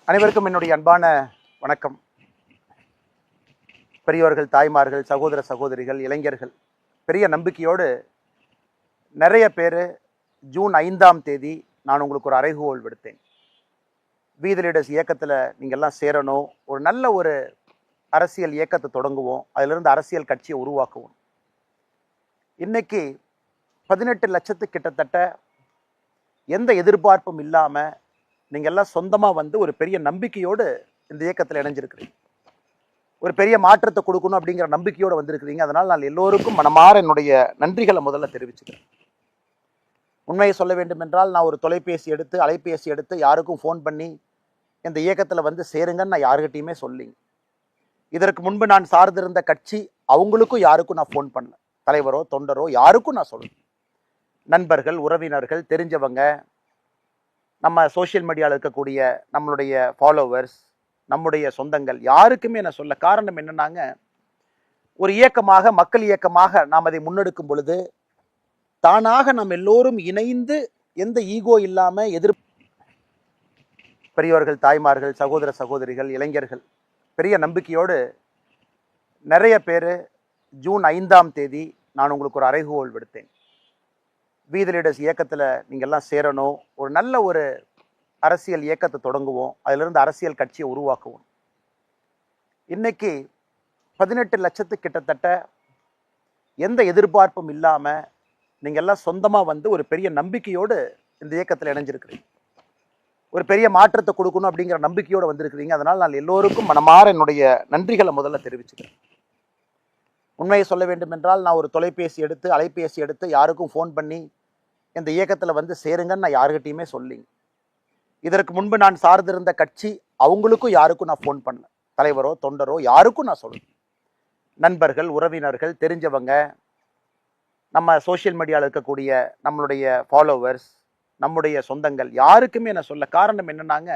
அனைவருக்கும் என்னுடைய அன்பான வணக்கம். பெரியோர்கள், தாய்மார்கள், சகோதர சகோதரிகள், இளைஞர்கள், பெரிய நம்பிக்கையோடு நிறைய பேர் ஜூன் 5ஆம் தேதி நான் உங்களுக்கு ஒரு அறைகூவல் விடுத்தேன். வீதி லீடர்ஸ் இயக்கத்தில் நீங்கள் எல்லாம் சேரணும், ஒரு நல்ல ஒரு அரசியல் இயக்கத்தை தொடங்குவோம், அதிலிருந்து அரசியல் கட்சியை உருவாக்குவோம். இன்னைக்கு 18 லட்சத்துக்கு கிட்டத்தட்ட எந்த எதிர்பார்ப்பும் இல்லாமல் நீங்கள் எல்லாம் சொந்தமாக வந்து ஒரு பெரிய நம்பிக்கையோடு இந்த இயக்கத்தில் இணைஞ்சிருக்கிறீங்க. ஒரு பெரிய மாற்றத்தை கொடுக்கணும் அப்படிங்கிற நம்பிக்கையோடு வந்திருக்கிறீங்க. அதனால் நான் எல்லோருக்கும் மனமாற என்னுடைய நன்றிகளை முதல்ல தெரிவிச்சுக்கிறேன். உண்மையை சொல்ல வேண்டும் என்றால், நான் ஒரு அலைபேசி எடுத்து யாருக்கும் ஃபோன் பண்ணி இந்த இயக்கத்தில் வந்து சேருங்கன்னு நான் யாருக்கிட்டையுமே சொல்லிங்க. இதற்கு முன்பு நான் சார்ந்திருந்த கட்சி அவங்களுக்கும் யாருக்கும் நான் ஃபோன் பண்ணல. தலைவரோ தொண்டரோ யாருக்கும் நான் சொல்லுவேன். நண்பர்கள், உறவினர்கள், தெரிஞ்சவங்க, நம்ம சோஷியல் மீடியாவில் இருக்கக்கூடிய நம்மளுடைய ஃபாலோவர்ஸ், நம்முடைய சொந்தங்கள் யாருக்குமே நான் சொல்ல. காரணம் என்னன்னாங்க, ஒரு இயக்கமாக, மக்கள் இயக்கமாக நாம் அதை முன்னெடுக்கும் பொழுது தானாக நாம் எல்லோரும் இணைந்து எந்த ஈகோ இல்லாமல் பெரியோர்கள், தாய்மார்கள், சகோதர சகோதரிகள், இளைஞர்கள், பெரிய நம்பிக்கையோடு நிறைய பேர் ஜூன் 5ஆம் தேதி நான் உங்களுக்கு ஒரு அறைகூவல் விடுத்தேன். வீதி லீடர்ஸ் இயக்கத்தில் நீங்கள் எல்லாம் சேரணும், ஒரு நல்ல ஒரு அரசியல் இயக்கத்தை தொடங்குவோம், அதிலிருந்து அரசியல் கட்சியை உருவாக்குவோம். இன்னைக்கு 18 லட்சத்துக்கு கிட்டத்தட்ட எந்த எதிர்பார்ப்பும் இல்லாமல் நீங்கள் எல்லாம் சொந்தமாக வந்து ஒரு பெரிய நம்பிக்கையோடு இந்த இயக்கத்தில் இணைஞ்சிருக்கிறீங்க. ஒரு பெரிய மாற்றத்தை கொடுக்கணும் அப்படிங்கிற நம்பிக்கையோடு வந்திருக்கிறீங்க. அதனால் நான் எல்லோருக்கும் மனமாற என்னுடைய நன்றிகளை முதல்ல தெரிவிச்சுக்கிறேன். உண்மையை சொல்ல வேண்டும் என்றால், நான் ஒரு அலைபேசி எடுத்து யாருக்கும் ஃபோன் பண்ணி இந்த இயக்கத்தில் வந்து சேருங்கன்னு நான் யாருக்கிட்டையுமே சொல்லிங்க. இதற்கு முன்பு நான் சார்ந்திருந்த கட்சி அவங்களுக்கும் யாருக்கும் நான் ஃபோன் பண்ணல. தலைவரோ தொண்டரோ யாருக்கும் நான் சொல்லுவேன். நண்பர்கள், உறவினர்கள், தெரிஞ்சவங்க, நம்ம சோஷியல் மீடியாவில் இருக்கக்கூடிய நம்மளுடைய ஃபாலோவர்ஸ், நம்முடைய சொந்தங்கள் யாருக்குமே நான் சொல்ல. காரணம் என்னன்னாங்க,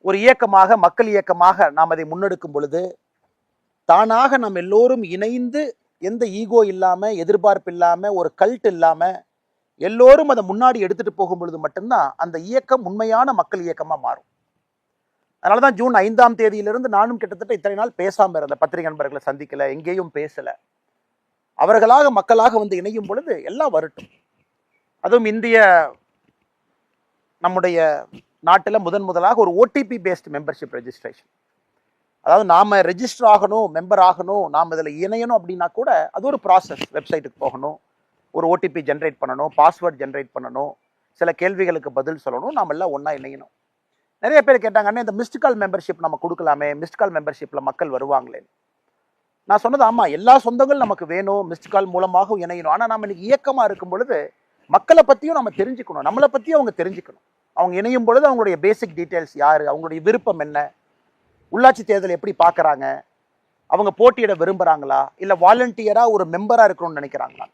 ஒரு இயக்கமாக, மக்கள் இயக்கமாக நாம் அதை முன்னெடுக்கும் பொழுது தானாக நாம் எல்லோரும் இணைந்து எந்த ஈகோ இல்லாமல், எதிர்பார்ப்பு இல்லாமல், ஒரு கல்ட் இல்லாமல் எல்லோரும் அதை முன்னாடி எடுத்துட்டு போகும் பொழுது மட்டும்தான் அந்த இயக்கம் உண்மையான மக்கள் இயக்கமாக மாறும். அதனால தான் ஜூன் 5ஆம் தேதியிலிருந்து நானும் கிட்டத்தட்ட இத்தனை நாள் பேசாமல் இருந்த, பத்திரிகை நண்பர்களை சந்திக்கல, எங்கேயும் பேசலை. அவர்களாக மக்களாக வந்து இணையும் பொழுது எல்லாம் வரட்டும். அதுவும் நம்முடைய நாட்டில் முதலாக ஒரு ஓடிபி பேஸ்ட் மெம்பர்ஷிப் ரெஜிஸ்ட்ரேஷன். அதாவது நாம் ரெஜிஸ்டர் ஆகணும், மெம்பர் ஆகணும், நாம் இதில் இணையணும் அப்படின்னா கூட அது ஒரு ப்ராசஸ். வெப்சைட்டுக்கு போகணும், ஒரு ஓடிபி ஜென்ரேட் பண்ணணும், பாஸ்வேர்ட் ஜென்ரேட் பண்ணணும், சில கேள்விகளுக்கு பதில் சொல்லணும், நாம் எல்லாம் ஒன்றா இணையணும். நிறைய பேர் கேட்டாங்கன்னா, இந்த மிஸ்டு கால் மெம்பர்ஷிப் நம்ம கொடுக்கலாமே, மிஸ்டு கால் மெம்பர்ஷிப்பில் மக்கள் வருவாங்களே. நான் சொன்னது ஆமாம், எல்லா சொந்தங்களும் நமக்கு வேணும், மிஸ்டு கால் மூலமாக இணையணும். ஆனால் நம்ம இன்னைக்கு இயக்கமாக இருக்கும் பொழுது மக்களை பற்றியும் நம்ம தெரிஞ்சுக்கணும், நம்மளை பற்றியும் அவங்க தெரிஞ்சுக்கணும். அவங்க இணையும் பொழுது அவங்களுடைய பேசிக் டீட்டெயில்ஸ் யார், அவங்களுடைய விருப்பம் என்ன, உள்ளாட்சி தேர்தல் எப்படி பார்க்குறாங்க, அவங்க போட்டியிட விரும்புகிறாங்களா, இல்லை வாலண்டியராக ஒரு மெம்பராக இருக்கணும்னு நினைக்கிறாங்களா.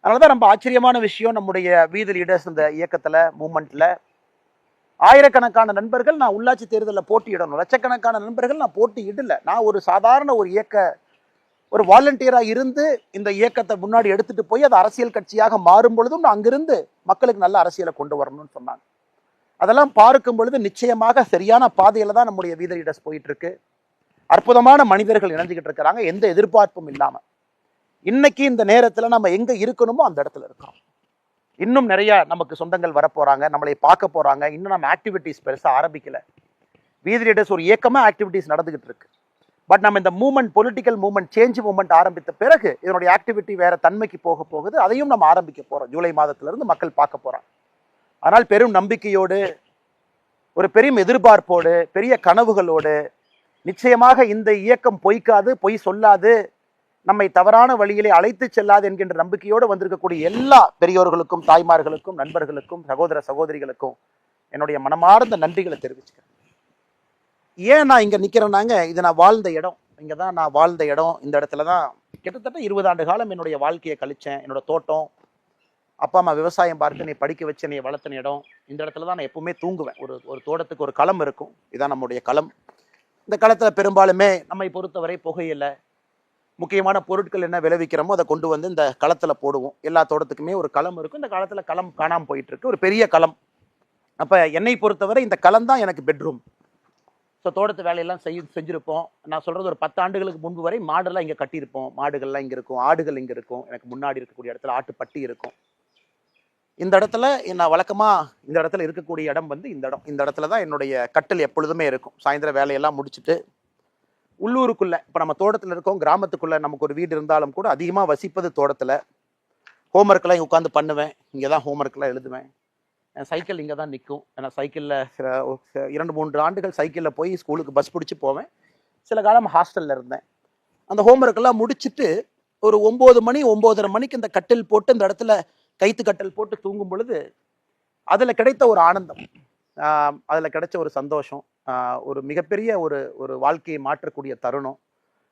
அதனால தான் ரொம்ப ஆச்சரியமான விஷயம், நம்முடைய வீதி லீடர்ஸ் இந்த இயக்கத்தில், மூமெண்ட்டில் ஆயிரக்கணக்கான நண்பர்கள் நான் உள்ளாட்சி தேர்தலில் போட்டியிடணும், லட்சக்கணக்கான நண்பர்கள் நான் போட்டியிடலை. நான் ஒரு சாதாரண ஒரு வாலண்டியராக இருந்து இந்த இயக்கத்தை முன்னாடி எடுத்துகிட்டு போய் அது அரசியல் கட்சியாக மாறும் பொழுதும் நான் அங்கிருந்து மக்களுக்கு நல்ல அரசியலை கொண்டு வரணும்னு சொன்னாங்க. அதெல்லாம் பார்க்கும் பொழுது நிச்சயமாக சரியான பாதையில் தான் நம்முடைய வீதி லீடர்ஸ் போயிட்டு இருக்கு. அற்புதமான மனிதர்கள் இணைஞ்சிக்கிட்டு இருக்கிறாங்க, எந்த எதிர்பார்ப்பும் இல்லாமல். இன்னைக்கு இந்த நேரத்தில் நம்ம எங்கே இருக்கணுமோ அந்த இடத்துல இருக்கிறோம். இன்னும் நிறைய நமக்கு சொந்தங்கள் வரப்போகிறாங்க, நம்மளை பார்க்க போகிறாங்க. இன்னும் நம்ம ஆக்டிவிட்டீஸ் பெருசாக ஆரம்பிக்கலை. வீதி லீடர்ஸ் ஒரு இயக்கமாக ஆக்டிவிட்டீஸ் நடந்துகிட்டு இருக்கு. பட் நம்ம இந்த பொலிட்டிக்கல் மூவ்மெண்ட், சேஞ்ச் மூவ்மெண்ட் ஆரம்பித்த பிறகு இதனுடைய ஆக்டிவிட்டி வேற தன்மைக்கு போகுது. அதையும் நம்ம ஆரம்பிக்க போகிறோம். ஜூலை மாதத்திலிருந்து மக்கள் பார்க்க போகிறாங்க. ஆனால் பெரும் நம்பிக்கையோடு, ஒரு பெரும் எதிர்பார்ப்போடு, பெரிய கனவுகளோடு, நிச்சயமாக இந்த இயக்கம் பொய் சொல்லாது, நம்மை தவறான வழியிலே அழைத்து செல்லாது என்கின்ற நம்பிக்கையோடு வந்திருக்கக்கூடிய எல்லா பெரியோர்களுக்கும், தாய்மார்களுக்கும், நண்பர்களுக்கும், சகோதர சகோதரிகளுக்கும் என்னுடைய மனமார்ந்த நன்றிகளை தெரிவிச்சுக்கிறேன். ஏன் நான் இங்கே நிற்கிறேன்னாங்க, இது நான் வாழ்ந்த இடம், இங்கே தான் நான் வாழ்ந்த இடம். இந்த இடத்துல தான் கிட்டத்தட்ட 20 ஆண்டு காலம் என்னுடைய வாழ்க்கையை கழித்தேன். என்னோட தோட்டம், அப்பா அம்மா விவசாயம் பார்த்து என்னை படிக்க வச்சு என்னை வளர்த்தின இடம். இந்த இடத்துல தான் நான் எப்பவுமே தூங்குவேன். ஒரு தோட்டத்துக்கு ஒரு களம் இருக்கும், இதுதான் நம்முடைய களம். இந்த களத்தில் பெரும்பாலுமே நம்மை பொறுத்தவரை புகையில முக்கியமான பொருட்கள் என்ன விளைவிக்கிறோமோ அதை கொண்டு வந்து இந்த களத்தில் போடுவோம். எல்லா தோட்டத்துக்குமே ஒரு களம் இருக்கும். இந்த காலத்தில் களம் காணாமல் போயிட்டு இருக்கு, ஒரு பெரிய களம். அப்போ என்னை பொறுத்தவரை இந்த களம் தான் எனக்கு பெட்ரூம். ஸோ தோட்டத்து வேலையெல்லாம் செஞ்சுருப்போம். நான் சொல்கிறது ஒரு 10 ஆண்டுகளுக்கு முன்பு வரை மாடெல்லாம் இங்கே கட்டியிருப்போம். மாடுகள்லாம் இங்கே இருக்கும், ஆடுகள் இங்கே இருக்கும். எனக்கு முன்னாடி இருக்கக்கூடிய இடத்துல ஆட்டுப்பட்டி இருக்கும். இந்த இடத்துல நான் வழக்கமாக இந்த இடத்துல இருக்கக்கூடிய இடம் வந்து இந்த இடத்துல தான் என்னுடைய கட்டில் எப்பொழுதுமே இருக்கும். சாயந்தரம் வேலையெல்லாம் முடிச்சுட்டு உள்ளூருக்குள்ளே, இப்போ நம்ம தோட்டத்தில் இருக்கோம், கிராமத்துக்குள்ளே நமக்கு ஒரு வீடு இருந்தாலும் கூட அதிகமாக வசிப்பது தோட்டத்தில். ஹோம்ஒர்க்கெலாம் இங்கே உட்காந்து பண்ணுவேன். இங்கே தான் ஹோம்ஒர்க்கெலாம் எழுதுவேன். என் சைக்கிள் இங்கே தான் நிற்கும். ஏன்னா சைக்கிளில் 2-3 ஆண்டுகள் சைக்கிளில் போய் ஸ்கூலுக்கு பஸ் பிடிச்சி போவேன். சில காலம் ஹாஸ்டலில் இருந்தேன். அந்த ஹோம்ஒர்க்கெல்லாம் முடிச்சுட்டு ஒரு 9 மணி 9:30 மணிக்கு இந்த கட்டில் போட்டு இந்த இடத்துல கைத்து கட்டல் போட்டு தூங்கும் பொழுது அதில் கிடைத்த ஒரு ஆனந்தம், அதில் கிடைச்ச ஒரு சந்தோஷம், ஒரு மிகப்பெரிய ஒரு வாழ்க்கையை மாற்றக்கூடிய தருணம்.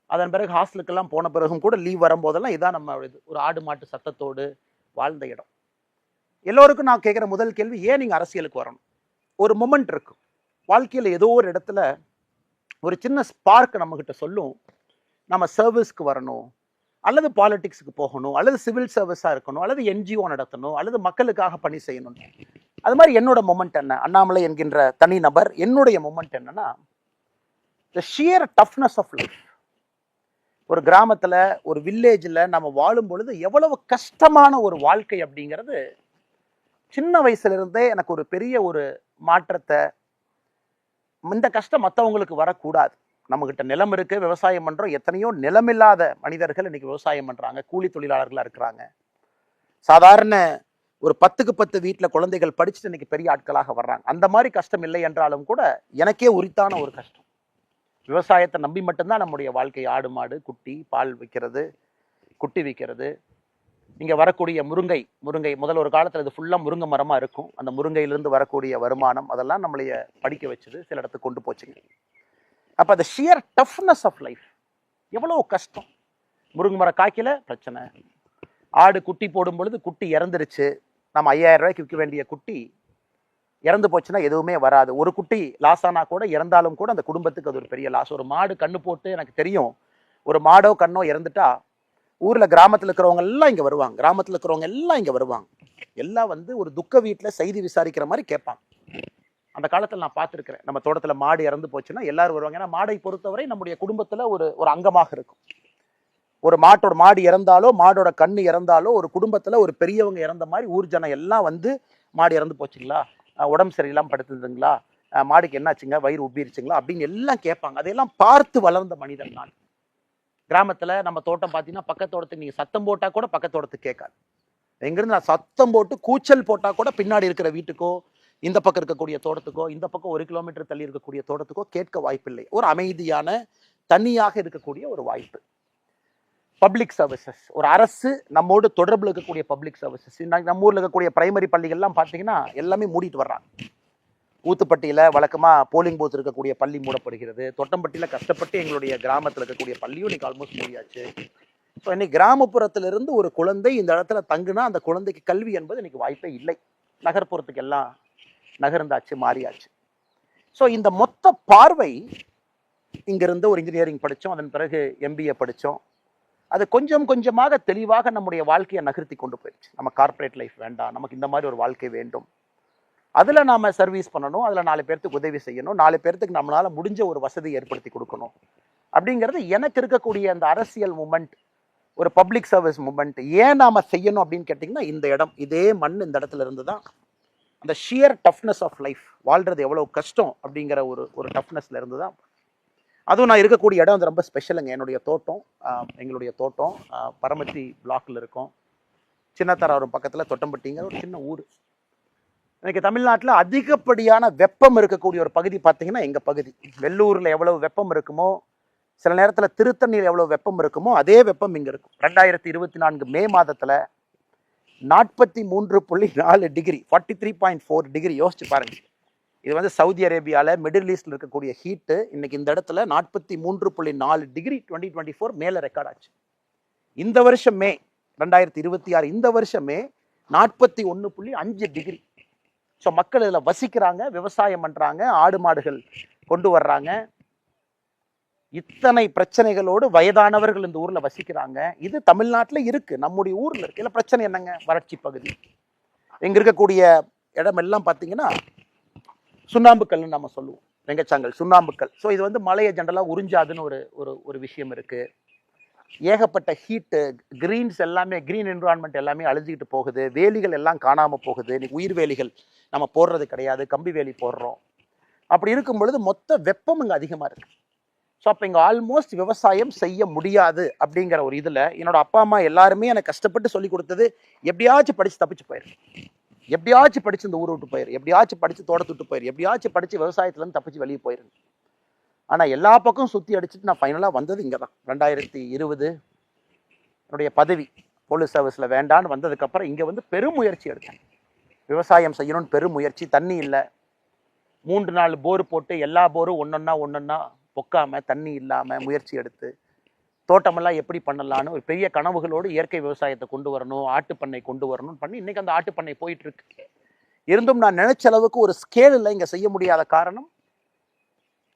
அதன் பிறகு ஹாஸ்டலுக்கெல்லாம் போன பிறகும் கூட லீவ் வரும்போதெல்லாம் இதான் நம்ம ஒரு ஆடு மாட்டு சத்தத்தோடு வாழ்ந்த இடம். எல்லோருக்கும் நான் கேட்குற முதல் கேள்வி, ஏன் நீங்கள் அரசியலுக்கு வரணும்? ஒரு மொமெண்ட் இருக்கும் வாழ்க்கையில், ஏதோ ஒரு இடத்துல ஒரு சின்ன ஸ்பார்க் நம்மக்கிட்ட சொல்லும், நம்ம சர்வீஸ்க்கு வரணும், அல்லது பாலிடிக்ஸுக்கு போகணும், அல்லது சிவில் சர்வீஸாக இருக்கணும், அல்லது என்ஜிஓ நடத்தணும், அல்லது மக்களுக்காக பணி செய்யணும். அது மாதிரி என்னோட மொமெண்ட் என்ன, அண்ணாமலை என்கின்ற தனி நபர், என்னுடைய மொமெண்ட் என்னன்னா, the shear toughness of life. ஒரு கிராமத்தில், ஒரு வில்லேஜில் நம்ம வாழும் பொழுது எவ்வளவு கஷ்டமான ஒரு வாழ்க்கை அப்படிங்கிறது சின்ன வயசுலேருந்தே எனக்கு ஒரு பெரிய ஒரு மாற்றத்தை, இந்த கஷ்டம் மற்றவங்களுக்கு வரக்கூடாது. நம்மகிட்ட நிலம் இருக்கு, விவசாயம் பண்றோம். எத்தனையோ நிலமில்லாத மனிதர்கள் இன்னைக்கு விவசாயம் பண்றாங்க, கூலி தொழிலாளர்களா இருக்கிறாங்க. சாதாரண ஒரு 10க்கு 10 வீட்டில் குழந்தைகள் படிச்சுட்டு இன்னைக்கு பெரிய ஆட்களாக வர்றாங்க. அந்த மாதிரி கஷ்டம் இல்லை என்றாலும் கூட எனக்கே உரித்தான ஒரு கஷ்டம். விவசாயத்தை நம்பி மட்டும்தான் நம்முடைய வாழ்க்கை. ஆடு மாடு, குட்டி, பால் விற்கிறது, குட்டி விற்கிறது. இங்கே வரக்கூடிய முருங்கை முதல்ல ஒரு காலத்தில் இது ஃபுல்லாக முருங்கை மரமாக இருக்கும். அந்த முருங்கையிலிருந்து வரக்கூடிய வருமானம் அதெல்லாம் நம்மளைய படிக்க வச்சது, சில இடத்துக்கு கொண்டு போச்சுங்க. அப்போ அந்த ஷியர் டஃப்னஸ் ஆஃப் லைஃப் எவ்வளோ கஷ்டம். முருங்கை மரம் காய்க்கல பிரச்சனை, ஆடு குட்டி போடும் பொழுது குட்டி இறந்துருச்சு, நம்ம 5000 ரூபாய்க்கு விற்க வேண்டிய குட்டி இறந்து போச்சுன்னா எதுவுமே வராது. ஒரு குட்டி லாஸ் ஆனா கூட, இறந்தாலும் கூட அந்த குடும்பத்துக்கு அது ஒரு பெரிய லாஸ். ஒரு மாடு கண்ணு போட்டு, எனக்கு தெரியும், ஒரு மாடோ கண்ணோ இறந்துட்டா ஊரில் கிராமத்தில் இருக்கிறவங்க எல்லாம் இங்கே வருவாங்க, கிராமத்தில் இருக்கிறவங்க எல்லாம் இங்கே வருவாங்க. எல்லாம் வந்து ஒரு துக்க வீட்டில் செய்தி விசாரிக்கிற மாதிரி கேட்பாங்க. அந்த காலத்தில் நான் பார்த்துருக்கிறேன். நம்ம தோட்டத்தில் மாடு இறந்து போச்சுன்னா எல்லாரும் வருவாங்க. ஏன்னா மாடை பொறுத்தவரை நம்முடைய குடும்பத்தில் ஒரு அங்கமாக இருக்கும். ஒரு மாடு இறந்தாலோ, மாடோட கண்ணு இறந்தாலோ, ஒரு குடும்பத்தில் ஒரு பெரியவங்க இறந்த மாதிரி ஊர் ஜனம் எல்லாம் வந்து, மாடு இறந்து போச்சுங்களா, உடம்பு சரியில்லாமல் படுத்துதுங்களா, மாடுக்கு என்னாச்சுங்க, வயிறு உப்பிருச்சுங்களா அப்படின்னு எல்லாம் கேட்பாங்க. அதையெல்லாம் பார்த்து வளர்ந்த மனிதன் நான். கிராமத்தில் நம்ம தோட்டம் பார்த்தீங்கன்னா பக்கத்தோட்டத்துக்கு நீங்கள் சத்தம் போட்டால் கூட பக்கத்தோட்டத்துக்கு கேட்காது. எங்கிருந்து நான் சத்தம் போட்டு கூச்சல் போட்டால் கூட பின்னாடி இருக்கிற வீட்டுக்கோ, இந்த பக்கம் இருக்கக்கூடிய தோட்டத்துக்கோ, இந்த பக்கம் 1 கிலோமீட்டர் தள்ளி இருக்கக்கூடிய தோட்டத்துக்கோ கேட்க வாய்ப்பில்லை. ஒரு அமைதியான, தனியாக இருக்கக்கூடிய ஒரு வாய்ப்பு. பப்ளிக் சர்வீசஸ், ஒரு அரசு நம்மோடு தொடர்பில் இருக்கக்கூடிய பப்ளிக் சர்வீசஸ். நம்ம ஊரில் இருக்கக்கூடிய பிரைமரி பள்ளிகள்லாம் பார்த்தீங்கன்னா எல்லாமே மூடிட்டு வர்றாங்க. ஊத்துப்பட்டியில் வழக்கமாக போலிங் பூத் இருக்கக்கூடிய பள்ளி மூடப்படுகிறது. தொட்டம்பட்டியில் கஷ்டப்பட்டு எங்களுடைய கிராமத்தில் இருக்கக்கூடிய பள்ளியும் இன்னைக்கு ஆல்மோஸ்ட் மூடியாச்சு. ஸோ இன்னைக்கு கிராமப்புறத்திலிருந்து ஒரு குழந்தை இந்த இடத்துல தங்குனா அந்த குழந்தைக்கு கல்வி என்பது இன்னைக்கு வாய்ப்பே இல்லை. நகர்ப்புறத்துக்கு எல்லாம் நகர்ந்தாச்சு, மாறியாச்சு. ஸோ இந்த மொத்த பார்வை, இங்கிருந்து ஒரு இன்ஜினியரிங் படித்தோம், அதன் பிறகு MBA படித்தோம். அது கொஞ்சம் கொஞ்சமாக தெளிவாக நம்முடைய வாழ்க்கையை நகர்த்தி கொண்டு போயிடுச்சு. நம்ம கார்பரேட் லைஃப் வேண்டாம், நமக்கு இந்த மாதிரி ஒரு வாழ்க்கை வேண்டும், அதில் நாம் சர்வீஸ் பண்ணணும், அதில் 4 பேர்த்துக்கு உதவி செய்யணும், 4 பேர்த்துக்கு நம்மளால் முடிஞ்ச ஒரு வசதி ஏற்படுத்தி கொடுக்கணும் அப்படிங்கிறது எனக்கு இருக்கக்கூடிய அந்த அரசியல் மூமெண்ட், ஒரு பப்ளிக் சர்வீஸ் மூமெண்ட். ஏன் நாம் செய்யணும் அப்படின்னு கேட்டிங்கன்னா, இந்த இடம், இதே மண், இந்த இடத்துல இருந்து தான் அந்த ஷியர் டஃப்னஸ் ஆஃப் லைஃப், வாழ்கிறது எவ்வளோ கஷ்டம் அப்படிங்கிற ஒரு டஃப்னஸ்ல இருந்து தான். அதுவும் நான் இருக்கக்கூடிய இடம் வந்து ரொம்ப ஸ்பெஷலுங்க. என்னுடைய தோட்டம், எங்களுடைய தோட்டம் பரமத்தி பிளாக்ல இருக்கும். சின்னத்தராவூர் பக்கத்தில் தொட்டம்பட்டிங்கிற ஒரு சின்ன ஊர். இன்னைக்கு தமிழ்நாட்டில் அதிகப்படியான வெப்பம் இருக்கக்கூடிய ஒரு பகுதி பார்த்தீங்கன்னா எங்கள் பகுதி. வெள்ளூரில் எவ்வளவு வெப்பம் இருக்குமோ, சில நேரத்தில் திருத்தணியில் எவ்வளவு வெப்பம் இருக்குமோ அதே வெப்பம் இங்கே இருக்கும். 2024 மே மாதத்தில் 43.4 டிகிரி, 43.4 டிகிரி. யோசிச்சு பாருங்க. இது வந்து சவுதி அரேபியாவில், மிடில் ஈஸ்டில் இருக்கக்கூடிய ஹீட்டு இன்னைக்கு இந்த இடத்துல 43.4 டிகிரி 2024 மேலே ரெக்கார்ட் ஆச்சு. இந்த வருஷம் மே 2026, இந்த வருஷம் மே 41.5 டிகிரி. ஸோ மக்கள் இதில் வசிக்கிறாங்க, விவசாயம் பண்ணுறாங்க, ஆடு மாடுகள் கொண்டு வர்றாங்க. இத்தனை பிரச்சனைகளோடு வயதானவர்கள் இந்த ஊரில் வசிக்கிறாங்க. இது தமிழ்நாட்டில் இருக்குது, நம்முடைய ஊரில் இருக்குது. இல்லை பிரச்சனை என்னங்க, வறட்சி பகுதி. இங்கே இருக்கக்கூடிய இடமெல்லாம் பார்த்தீங்கன்னா சுண்ணாம்பு கல்லுன்னு நம்ம சொல்லுவோம். வெங்கச்சாங்கல், சுண்ணாம்புக்கல். ஸோ இது வந்து மலையை ஜென்ரலாக உறிஞ்சாதுன்னு ஒரு ஒரு ஒரு விஷயம் இருக்கு. ஏகப்பட்ட ஹீட்டு, கிரீன்ஸ் எல்லாமே, கிரீன் என்விரான்மெண்ட் எல்லாமே அழிஞ்சிக்கிட்டு போகுது. வேலிகள் எல்லாம் காணாமல் போகுது. இன்னைக்கு உயிர் வேலிகள் நம்ம போடுறது கிடையாது, கம்பி வேலி போடுறோம். அப்படி இருக்கும் பொழுது மொத்த வெப்பம் இங்கே அதிகமாக இருக்கு. ஸோ அப்போ இங்கே ஆல்மோஸ்ட் விவசாயம் செய்ய முடியாது அப்படிங்கிற ஒரு இதில் என்னோட அப்பா அம்மா எல்லாருமே எனக்கு கஷ்டப்பட்டு சொல்லி கொடுத்தது, எப்படியாச்சும் படித்து தப்பிச்சு போயிரு, எப்படியாச்சும் படித்து இந்த ஊரை விட்டு போயிரு, எப்படியாச்சும் படித்து தோட்டத்தை விட்டு போயிரு, எப்படியாச்சும் படித்து விவசாயத்துலேருந்து தப்பிச்சு வெளியே போயிரு. ஆனால் எல்லா பக்கம் சுற்றி அடிச்சுட்டு நான் ஃபைனலாக வந்தது இங்கே தான். 2020 என்னுடைய பதவி போலீஸ் சர்வீஸில் வேண்டான்னு வந்ததுக்கப்புறம் இங்கே வந்து பெரும் முயற்சி எடுத்தேன். விவசாயம் செய்யணும்னு பெரும் முயற்சி. தண்ணி இல்லை, 3-4 போர் போட்டு எல்லா போரும் ஒன்றொன்னா பொக்காமல் தண்ணி இல்லாமல் முயற்சி எடுத்து தோட்டமெல்லாம் எப்படி பண்ணலான்னு ஒரு பெரிய கனவுகளோடு இயற்கை விவசாயத்தை கொண்டு வரணும், ஆட்டுப்பண்ணை கொண்டு வரணும்னு பண்ணி இன்றைக்கி அந்த ஆட்டுப்பண்ணை போயிட்டுருக்கு. இருந்தும் நான் நினைச்ச அளவுக்கு ஒரு ஸ்கேல் இல்லை இங்கே செய்ய முடியாத காரணம்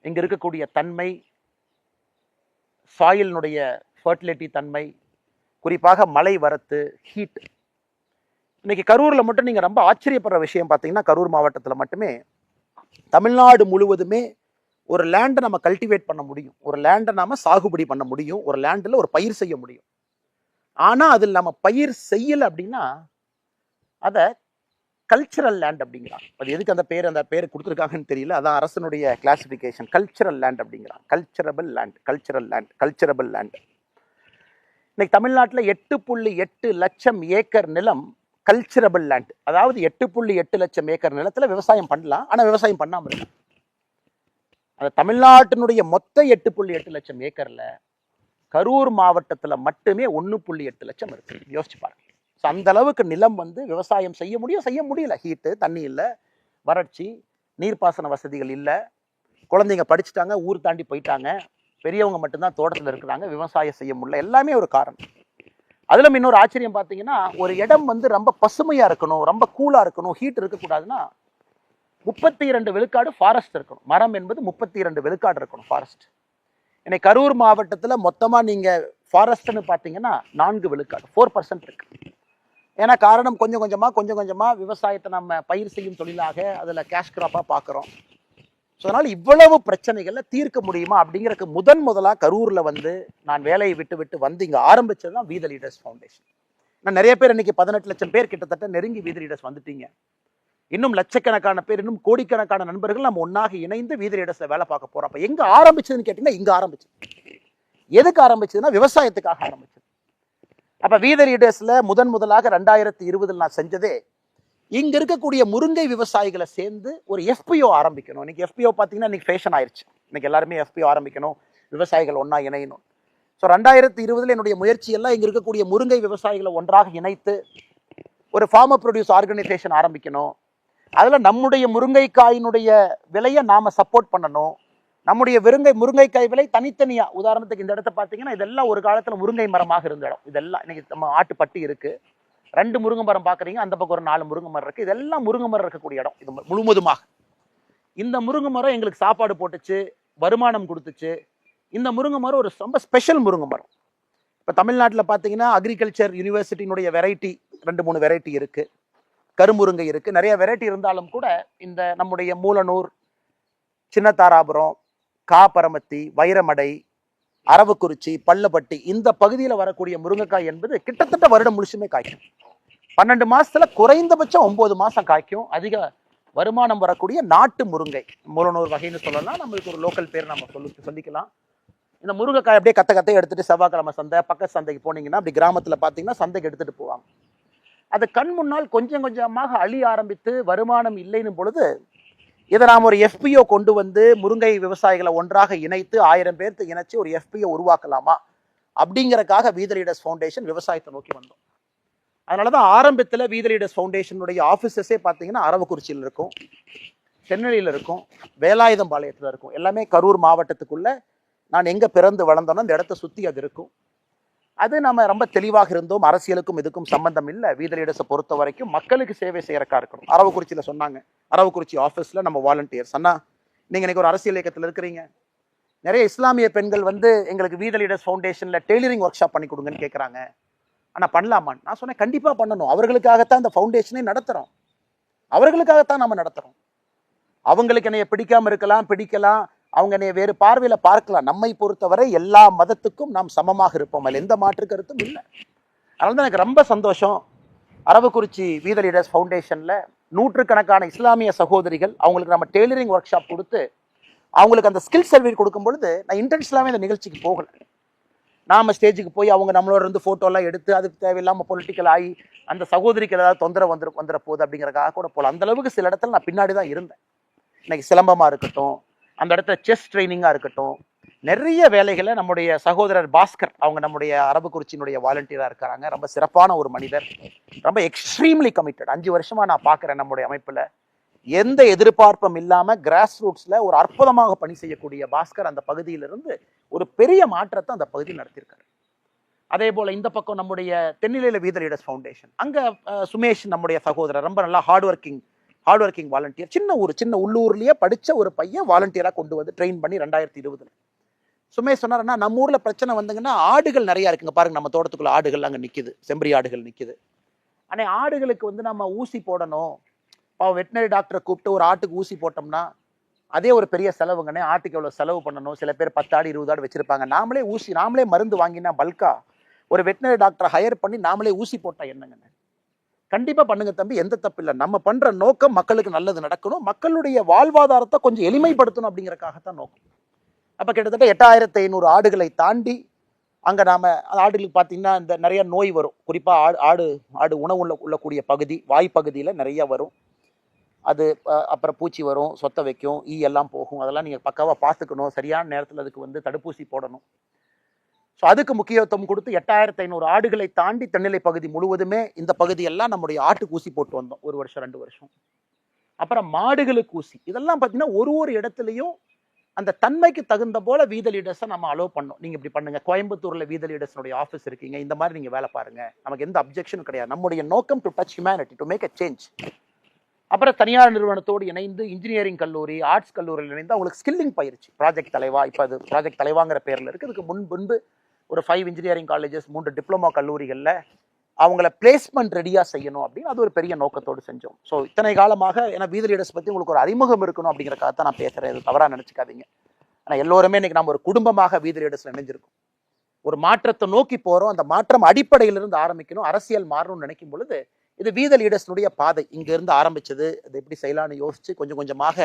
இங்கே இருக்கக்கூடிய தன்மை, சாயிலினுடைய ஃபர்டிலிட்டி தன்மை, குறிப்பாக மழை வரத்து, ஹீட். இன்னைக்கு கரூரில் மட்டும் நீங்கள் ரொம்ப ஆச்சரியப்படுற விஷயம் பார்த்தீங்கன்னா, கரூர் மாவட்டத்தில் மட்டுமே தமிழ்நாடு முழுவதுமே ஒரு லேண்டை நம்ம கல்டிவேட் பண்ண முடியும், ஒரு லேண்டை நாம சாகுபடி பண்ண முடியும், ஒரு லேண்டில் ஒரு பயிர் செய்ய முடியும். ஆனால் அதில் நம்ம பயிர் செய்யலை அப்படின்னா அதை கல்ச்சரல் லேண்ட் அப்படிங்கிறாங்க. அது எதுக்கு அந்த பேர் கொடுத்துருக்காங்கன்னு தெரியல. அதான் அரசனுடைய கிளாசிஃபிகேஷன், கல்ச்சரல் லேண்ட் அப்படிங்கிறாங்க. கல்ச்சரபிள் லேண்ட். இன்னைக்கு தமிழ்நாட்டில் 8.8 லட்சம் ஏக்கர் நிலம் கல்ச்சரபிள் லேண்ட். அதாவது 8.8 லட்சம் ஏக்கர் நிலத்தில் விவசாயம் பண்ணலாம், ஆனால் விவசாயம் பண்ணாமல் இருக்கு. அந்த தமிழ்நாட்டினுடைய மொத்த 8.8 லட்சம் ஏக்கரில் கரூர் மாவட்டத்தில் மட்டுமே 1.8 லட்சம் இருக்கு. யோசிச்சு பாருங்க. ஸோ அந்த அளவுக்கு நிலம் வந்து விவசாயம் செய்ய முடியல. ஹீட்டு, தண்ணி இல்லை, வறட்சி, நீர்ப்பாசன வசதிகள் இல்லை, குழந்தைங்க படிச்சுட்டாங்க, ஊர் தாண்டி போயிட்டாங்க, பெரியவங்க மட்டும்தான் தோட்டத்தில் இருக்கிறாங்க, விவசாயம் செய்ய முடியல. எல்லாமே ஒரு காரணம். அதில் இன்னொரு ஆச்சரியம் பார்த்தீங்கன்னா, ஒரு இடம் வந்து ரொம்ப பசுமையாக இருக்கணும், ரொம்ப கூலாக இருக்கணும், ஹீட் இருக்கக்கூடாதுன்னா 32 விழுக்காடு ஃபாரஸ்ட் இருக்கணும். மரம் என்பது 32 விழுக்காடு இருக்கணும் ஃபாரஸ்ட். இன்னைக்கு கரூர் மாவட்டத்தில் மொத்தமாக நீங்கள் ஃபாரஸ்ட்னு பார்த்தீங்கன்னா 4 விழுக்காடு, 4% இருக்கு. ஏன்னா காரணம் கொஞ்சம் கொஞ்சமாக விவசாயத்தை நம்ம பயிர் செய்யும் தொழிலாக அதில் கேஷ் கிராப்பாக பார்க்குறோம். ஸோ அதனால் இவ்வளவு பிரச்சனைகளை தீர்க்க முடியுமா அப்படிங்கிறதுக்கு முதலாக கரூரில் வந்து நான் வேலையை விட்டு வந்து இங்கே ஆரம்பித்தது தான் வி த லீடர்ஸ் ஃபவுண்டேஷன். நான் நிறைய பேர் இன்னைக்கு 18 லட்சம் பேர் கிட்டத்தட்ட நெருங்கி வி த லீடர்ஸ் வந்துட்டீங்க. இன்னும் லட்சக்கணக்கான பேர், இன்னும் கோடிக்கணக்கான நண்பர்கள் நம்ம ஒன்றாக இணைந்து வி த லீடர்ஸில் வேலை பார்க்க போகிறோம். அப்போ எங்கே ஆரம்பிச்சதுன்னு கேட்டிங்கன்னா, இங்கே ஆரம்பிச்சது. எதுக்கு ஆரம்பிச்சதுன்னா விவசாயத்துக்காக ஆரம்பிச்சது. அப்போ வி த லீடர்ஸில் முதலாக 2020 நான் செஞ்சதே, இங்கே இருக்கக்கூடிய முருங்கை விவசாயிகளை சேர்ந்து ஒரு FPO ஆரம்பிக்கணும். இன்னைக்கு FPO பார்த்தீங்கன்னா இன்னைக்கு ஃபேஷன் ஆயிடுச்சு. இன்னைக்கு எல்லாருமே FPO ஆரம்பிக்கணும், விவசாயிகள் ஒன்றா இணையணும். ஸோ 2020 என்னுடைய முயற்சி எல்லாம் இங்கே இருக்கக்கூடிய முருங்கை விவசாயிகளை ஒன்றாக இணைத்து ஒரு ஃபார்மர் ப்ரொடியூஸ் ஆர்கனைசேஷன் ஆரம்பிக்கணும். அதில் நம்முடைய முருங்கைக்காயினுடைய விலையை நாம் சப்போர்ட் பண்ணணும். நம்முடைய முருங்கைக்காய் விலை தனித்தனியாக, உதாரணத்துக்கு இந்த இடத்த பார்த்தீங்கன்னா இதெல்லாம் ஒரு காலத்தில் முருங்கை மரமாக இருந்த இடம். இதெல்லாம் இன்னைக்கு நம்ம ஆட்டுப்பட்டி இருக்குது, 2 முருங்கை மரம் பார்க்குறீங்க, அந்த பக்கம் ஒரு 4 முருங்கை மரம் இருக்குது. இதெல்லாம் முருங்கை மரம் இருக்கக்கூடிய இடம். இது முழுவதுமாக இந்த முருங்கை மரம் எங்களுக்கு சாப்பாடு போட்டுச்சு, வருமானம் கொடுத்துச்சு. இந்த முருங்கை மரம் ஒரு ரொம்ப ஸ்பெஷல் முருங்கை மரம். இப்போ தமிழ்நாட்டில் பார்த்தீங்கன்னா அக்ரிகல்ச்சர் யூனிவர்சிட்டியினுடைய வெரைட்டி 2-3 வெரைட்டி இருக்குது, கருமுருங்கை இருக்குது, நிறைய வெரைட்டி இருந்தாலும் கூட இந்த நம்முடைய மூலனூர், சின்னதாராபுரம், காப்பரமத்தி, வைரமடை, அரவக்குறிச்சி, பள்ளப்பட்டி இந்த பகுதியில் வரக்கூடிய முருங்கைக்காய் என்பது கிட்டத்தட்ட வருடம் முழுசுமே காய்க்கும். 12 மாசத்துல குறைந்தபட்சம் 9 மாசம் காய்க்கும். அதிக வருமானம் வரக்கூடிய நாட்டு முருங்கை, மூலனூர் வகைன்னு சொல்லலாம். நம்மளுக்கு ஒரு லோக்கல் பேர் நம்ம சொல்லிக்கலாம். இந்த முருங்கைக்காய் அப்படியே கத்தை எடுத்துட்டு செவ்வாய்க்கிழமை சந்தை, பக்கத்து சந்தைக்கு போனீங்கன்னா அப்படி கிராமத்தில் பார்த்தீங்கன்னா சந்தைக்கு எடுத்துட்டு போவாங்க. அது கண் முன்னால் கொஞ்சமாக அழிய ஆரம்பித்து வருமானம் இல்லைன்னும் பொழுது இதை நாம் ஒரு FPO கொண்டு வந்து முருங்கை விவசாயிகளை ஒன்றாக இணைத்து 1000 பேர்த்து இணைச்சு ஒரு FPO உருவாக்கலாமா அப்படிங்கிறக்காக வி த லீடர்ஸ் ஃபவுண்டேஷன் விவசாயத்தை நோக்கி வந்தோம். அதனால தான் ஆரம்பத்தில் வி த லீடர்ஸ் ஃபவுண்டேஷனுடைய ஆஃபீஸஸே பார்த்தீங்கன்னா அரவக்குறிச்சியில் இருக்கும், சென்னையில் இருக்கும், வேலாயுதம்பாளையத்தில் இருக்கும். எல்லாமே கரூர் மாவட்டத்துக்குள்ள நான் எங்கே பிறந்து வளர்ந்தோன்னா அந்த இடத்த சுற்றி அது இருக்கும். அது நம்ம ரொம்ப தெளிவாக இருந்தோம். அரசியலுக்கும் இதுக்கும் சம்பந்தம் இல்லை. வி த லீடர்ஸை பொறுத்த வரைக்கும் மக்களுக்கு சேவை செய்யறக்கா இருக்கணும். அரவக்குறிச்சியில் சொன்னாங்க, அரவக்குறிச்சி ஆஃபீஸில் நம்ம வாலண்டியர்ஸ் அண்ணா, நீங்கள் இன்னைக்கு ஒரு அரசியல் இயக்கத்தில் இருக்கிறீங்க, நிறைய இஸ்லாமிய பெண்கள் வந்து எங்களுக்கு வி த லீடர்ஸ் ஃபவுண்டேஷனில் டெய்லரிங் ஒர்க் ஷாப் பண்ணி கொடுங்கன்னு கேட்குறாங்க, ஆனால் பண்ணலாமான்னு நான் சொன்னேன். கண்டிப்பாக பண்ணணும். அவர்களுக்காகத்தான் இந்த ஃபவுண்டேஷனை நடத்துகிறோம், அவர்களுக்காகத்தான் நம்ம நடத்துகிறோம். அவங்களுக்கு என்னைய பிடிக்காம இருக்கலாம், பிடிக்கலாம், அவங்க என்னைய வேறு பார்வையில பார்க்கலாம். நம்மை பொறுத்தவரை எல்லா மதத்துக்கும் நாம் சமமாக இருப்போம், அதில் எந்த மாற்று கருத்தும் இல்லை. அதனால தான் எனக்கு ரொம்ப சந்தோஷம். அரவக்குறிச்சி வீத லீடர்ஸ் ஃபவுண்டேஷன்ல நூற்றுக்கணக்கான இஸ்லாமிய சகோதரிகள், அவங்களுக்கு நம்ம டெய்லரிங் ஒர்க் ஷாப் கொடுத்து அவங்களுக்கு அந்த ஸ்கில் சர்டிஃபிகேட் கொடுக்கும் பொழுது நான் இன்டென்ஷனலாகவே இந்த நிகழ்ச்சிக்கு போகலை. நாம ஸ்டேஜுக்கு போய் அவங்க நம்மளோட இருந்து ஃபோட்டோலாம் எடுத்து அதுக்கு தேவையில்லாமல் பொலிட்டிக்கல் ஆகி அந்த சகோதரிக்கு ஏதாவது தொந்தரவு வந்துட போகுது அப்படிங்கிறக்காக கூட போகல. அந்த அளவுக்கு சில இடத்துல நான் பின்னாடி தான் இருந்தேன். இன்னைக்கு சிலம்பமாக இருக்கட்டும், அந்த இடத்துல செஸ் ட்ரைனிங்காக இருக்கட்டும், நிறைய வேலைகளை நம்முடைய சகோதரர் பாஸ்கர், அவங்க நம்முடைய அரவக்குறிச்சியினுடைய வாலண்டியராக இருக்கிறாங்க. ரொம்ப சிறப்பான ஒரு மனிதர், ரொம்ப எக்ஸ்ட்ரீம்லி கமிட்டட். 5 வருஷமா நான் பார்க்குறேன் நம்முடைய அமைப்பில் எந்த எதிர்பார்ப்பும் இல்லாமல் கிராஸ் ரூட்ஸில் ஒரு அற்புதமாக பணி செய்யக்கூடிய பாஸ்கர் அந்த பகுதியிலிருந்து ஒரு பெரிய மாற்றத்தை அந்த பகுதியில் நடத்தியிருக்காரு. அதே போல் இந்த பக்கம் நம்முடைய தென்னிலையில வீத லீடர்ஸ் ஃபவுண்டேஷன், அங்கே சுமேஷ் நம்முடைய சகோதரர் ரொம்ப நல்லா ஹார்ட் ஒர்க்கிங் வாலண்டியர். சின்ன உள்ளூர்லேயே படித்த ஒரு பையன் வாலண்டியராக கொண்டு வந்து ட்ரெயின் பண்ணி 2020 சுமேஷ் சொன்னார்னா, நம்ம ஊரில் பிரச்சனை வந்தீங்கன்னா ஆடுகள் நிறையா இருக்குங்க பாருங்க, நம்ம தோட்டத்துக்குள்ள ஆடுகள் அங்கே நிற்குது, செம்பரி ஆடுகள் நிற்குது. ஆனால் ஆடுகளுக்கு வந்து நம்ம ஊசி போடணும், வெட்டினரி டாக்டரை கூப்பிட்டு ஒரு ஆட்டுக்கு ஊசி போட்டோம்னா அதே ஒரு பெரிய செலவுங்கண்ணே. ஆட்டுக்கு எவ்வளோ செலவு பண்ணணும், சில பேர் 10 ஆடு 20 ஆடு வச்சிருப்பாங்க. நாமளே மருந்து வாங்கினா பல்கா ஒரு வெட்டினரி டாக்டரை ஹையர் பண்ணி நாமளே ஊசி போட்டா என்னங்கண்ணே? கண்டிப்பா பண்ணுங்க தம்பி, எந்த தப்பு இல்லை. நம்ம பண்ற நோக்கம் மக்களுக்கு நல்லது நடக்கணும், மக்களுடைய வாழ்வாதாரத்தை கொஞ்சம் எளிமைப்படுத்தணும் அப்படிங்கறக்காகத்தான் நோக்கம். அப்ப கிட்டத்தட்ட 8500 ஆடுகளை தாண்டி அங்க நாம ஆடுகளுக்கு பார்த்தீங்கன்னா இந்த நிறைய நோய் வரும். குறிப்பா ஆடு உணவு உள்ளக்கூடிய பகுதி, வாய்ப்பகுதியில் நிறைய வரும். அது அப்புறம் பூச்சி வரும், சொத்த வைக்கும், ஈ எல்லாம் போகும். அதெல்லாம் நீங்கள் பக்காவாக பார்த்துக்கணும், சரியான நேரத்தில் அதுக்கு வந்து தடுப்பூசி போடணும். ஸோ அதுக்கு முக்கியத்துவம் கொடுத்து 8500 ஆடுகளை தாண்டி தென்னிலை பகுதி முழுவதுமே இந்த பகுதியெல்லாம் நம்முடைய ஆட்டுக்கு ஊசி போட்டு வந்தோம் 1 வருஷம் 2 வருஷம். அப்புறம் மாடுகளுக்கு ஊசி. இதெல்லாம் பார்த்தீங்கன்னா ஒரு இடத்துலையும் அந்த தன்மைக்கு தகுந்த போல வீத லீடர்ஸை நம்ம அலோவ் பண்ணோம். நீங்கள் இப்படி பண்ணுங்க, கோயம்புத்தூரில் வீத லீடர்ஸனுடைய ஆஃபீஸ் இருக்கீங்க, இந்த மாதிரி நீங்கள் வேலை பாருங்க, நமக்கு எந்த அப்ஜெக்ஷனும் கிடையாது. நம்முடைய நோக்கம் to touch humanity, to make a change. அப்புறம் தனியார் நிறுவனத்தோடு இணைந்து இன்ஜினியரிங் கல்லூரி, ஆர்ட்ஸ் கல்லூரியில் இணைந்து அவங்களுக்கு ஸ்கில்லிங் பயிற்சி, ப்ராஜெக்ட் தலைவா, இப்போ அது ப்ராஜெக்ட் தலைவாங்கிற பேரில் இருக்குது. இதுக்கு முன்பு ஒரு 5 இன்ஜினியரிங் காலேஜஸ், 3 டிப்ளமோ கல்லூரிகளில் அவங்கள பிளேஸ்மெண்ட் ரெடியாக செய்யணும் அப்படின்னு அது ஒரு பெரிய நோக்கத்தோடு செஞ்சோம். ஸோ இத்தனை காலமாக ஏன்னா வீத லீடர்ஸ் பற்றி உங்களுக்கு ஒரு அறிமுகம் இருக்கணும் அப்படிங்கிறக்காக நான் பேசுகிறேன், இது தவறாக நினச்சிக்காதீங்க. ஆனால் எல்லோருமே இன்னைக்கு நம்ம ஒரு குடும்பமாக வீத லீடர்ஸில் இணைஞ்சிருக்கோம். ஒரு மாற்றத்தை நோக்கி போகிறோம், அந்த மாற்றம் அடிப்படையிலிருந்து ஆரம்பிக்கணும், அரசியல் மாறணும்னு நினைக்கும் பொழுது இது வீத லீடர்ஸ்னுடைய பாதை. இங்கிருந்து ஆரம்பிச்சது, அது எப்படி செய்யலான்னு யோசிச்சு கொஞ்சம் கொஞ்சமாக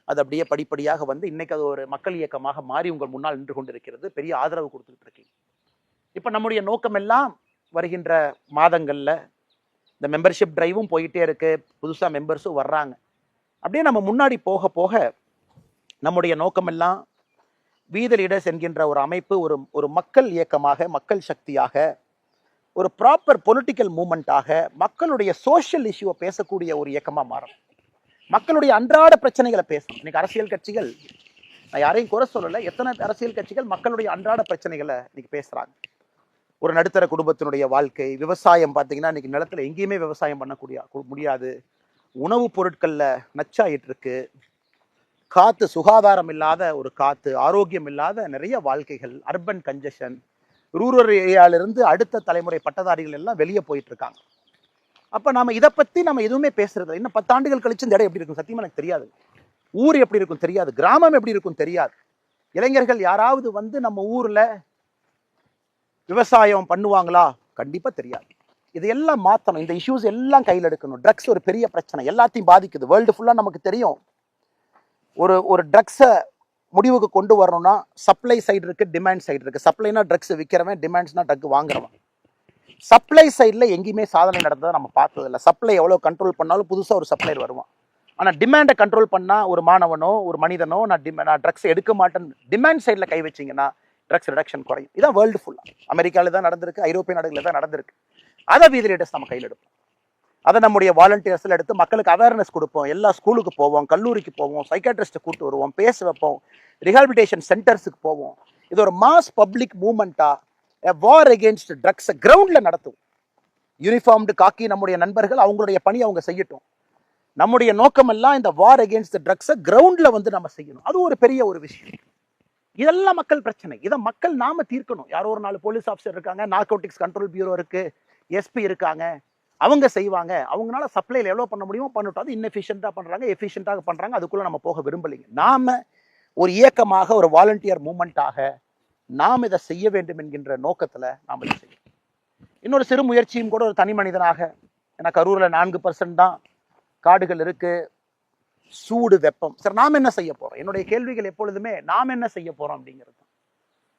அது அப்படியே படிப்படியாக வந்து இன்னைக்கு அது ஒரு மக்கள் இயக்கமாக மாறி உங்கள் முன்னால் நின்று கொண்டு இருக்கிறது. பெரிய ஆதரவு கொடுத்துட்டு இருக்கீங்க. இப்போ நம்முடைய நோக்கம் எல்லாம் வருகின்ற மாதங்கள்ல இந்த மெம்பர்ஷிப் டிரைவும் போயிட்டே இருக்கு, புதுசா மெம்பர்ஸும் வர்றாங்க. அப்படியே நம்ம முன்னாடி போக போக நம்முடைய நோக்கம் எல்லாம் வீத லீடர்ஸ் என்கின்ற ஒரு அமைப்பு ஒரு மக்கள் இயக்கமாக, மக்கள் சக்தியாக, ஒரு ப்ராப்பர் பொலிட்டிக்கல் மூமெண்ட்டாக, மக்களுடைய சோஷியல் இஷ்யூவை பேசக்கூடிய ஒரு இயக்கமாக மாறும். மக்களுடைய அன்றாட பிரச்சனைகளை பேசணும். இன்னைக்கு அரசியல் கட்சிகள், நான் யாரையும் குறை சொல்லலை, எத்தனை அரசியல் கட்சிகள் மக்களுடைய அன்றாட பிரச்சனைகளை இன்னைக்கு பேசுறாங்க. ஒரு நடுத்தர குடும்பத்தினுடைய வாழ்க்கை, விவசாயம் பார்த்தீங்கன்னா இன்னைக்கு நிலத்துல எங்கேயுமே விவசாயம் பண்ணக்கூடிய முடியாது, உணவுப் பொருட்கள்ல நச்சாயிட்டு இருக்கு, காத்து சுகாதாரம் இல்லாத ஒரு காத்து, ஆரோக்கியம் இல்லாத நிறைய வாழ்க்கைகள், அர்பன் கன்ஜெஷன், ரூரல் ஏரியாவிலிருந்து அடுத்த தலைமுறை பட்டதாரிகள் எல்லாம் வெளியே போயிட்டு இருக்காங்க. அப்ப நாம இதை பத்தி நம்ம எதுவுமே பேசுறது, இன்னும் 10 ஆண்டுகள் கழிச்சு இந்த இடம் எப்படி இருக்கும் சத்தியமா எனக்கு தெரியாது, ஊர் எப்படி இருக்கும் தெரியாது, கிராமம் எப்படி இருக்கும் தெரியாது. இளைஞர்கள் யாராவது வந்து நம்ம ஊர்ல விவசாயம் பண்ணுவாங்களா? கண்டிப்பா தெரியாது. இதையெல்லாம் மாற்றணும், இந்த இஷ்யூஸ் எல்லாம் கையில் எடுக்கணும். ட்ரக்ஸ் ஒரு பெரிய பிரச்சனை, எல்லாத்தையும் பாதிக்குது, வேர்ல்டு ஃபுல்லா நமக்கு தெரியும். ஒரு ட்ரக்ஸை முடிவுக்கு கொண்டு வரணும்னா சப்ளை சைடு இருக்கு, டிமாண்ட் சைடு இருக்கு. சப்ளைனா ட்ரக்ஸ் விற்கிறவன், டிமாண்ட்ஸ்னா ட்ரக் வாங்குறவன். சப்ளை சைடில் எங்கேயுமே சாதனை நடந்ததை நம்ம பார்த்தது இல்லை. சப்ளை எவ்வளோ கண்ட்ரோல் பண்ணாலும் புதுசாக ஒரு சப்ளையர் வருவான். ஆனால் டிமாண்டை கண்ட்ரோல் பண்ணால் ஒரு மாணவனோ ஒரு மனிதனோ நான் ட்ரக்ஸ் எடுக்க மாட்டேன் டிமாண்ட் சைடில் கை வச்சிங்கன்னா ட்ரக்ஸ் ரிடக்ஷன் குறையும். இதான் வேர்ல்டு ஃபுல்லாக, அமெரிக்காவில் தான் நடந்திருக்கு, ஐரோப்பிய நாடுகளில் தான் நடந்திருக்கு. அதை வீத லீடர்ஸ் நம்ம கையில் எடுப்போம். அதை நம்முடைய வாலண்டியர்ஸில் எடுத்து மக்களுக்கு அவேர்னஸ் கொடுப்போம். எல்லா ஸ்கூலுக்கு போவோம், கல்லூரிக்கு போவோம், சைக்காட்ரிஸ்ட்டை கூப்பிட்டு வருவோம், பேச வைப்போம், ரிஹாபிலிட்டேஷன் சென்டர்ஸுக்கு போவோம். இது ஒரு மாஸ் பப்ளிக் மூவ்மெண்ட்டா வார் அகேன்ஸ்ட் ட்ரக்ஸ் கிரவுண்ட்ல நடத்தும். யூனிஃபார்ம்டு காக்கி நம்முடைய நண்பர்கள் அவங்களுடைய பணி அவங்க செய்யட்டும். நம்முடைய நோக்கம் எல்லாம் இந்த வார் அகேன்ஸ்ட் ட்ரக்ஸை கிரவுண்ட்ல வந்து நம்ம செய்யணும். அது ஒரு பெரிய ஒரு விஷயம். இதெல்லாம் மக்கள் பிரச்சனை, இதை மக்கள் நாம தீர்க்கணும். யாரோ ஒரு 4 போலீஸ் ஆஃபீஸர் இருக்காங்க, நார்கோட்டிக்ஸ் கண்ட்ரோல் பியூரோ இருக்கு, எஸ்பி இருக்காங்க, அவங்க செய்வாங்க, அவங்களால சப்ளைல எவ்வளோ பண்ண முடியுமோ பண்ணட்டும். அது இன்னெஃபிஷியண்டாக பண்ணுறாங்க, எஃபிஷியண்டாக பண்ணுறாங்க. அதுக்குள்ளே நம்ம போக விரும்பலைங்க. நாம ஒரு இயக்கமாக, ஒரு வாலண்டியர் மூமெண்ட்டாக நாம் இதை செய்ய வேண்டும் என்கின்ற நோக்கத்தில் நாம் இதை செய்யணும். இன்னொரு சிறு முயற்சியும் கூட ஒரு தனி மனிதனாக, ஏன்னா கரூரில் 4% தான் காடுகள் இருக்கு, சூடு வெப்பம். சார் நாம் என்ன செய்ய போகிறோம்? என்னுடைய கேள்விகள் எப்பொழுதுமே நாம் என்ன செய்ய போகிறோம் அப்படிங்கிறது.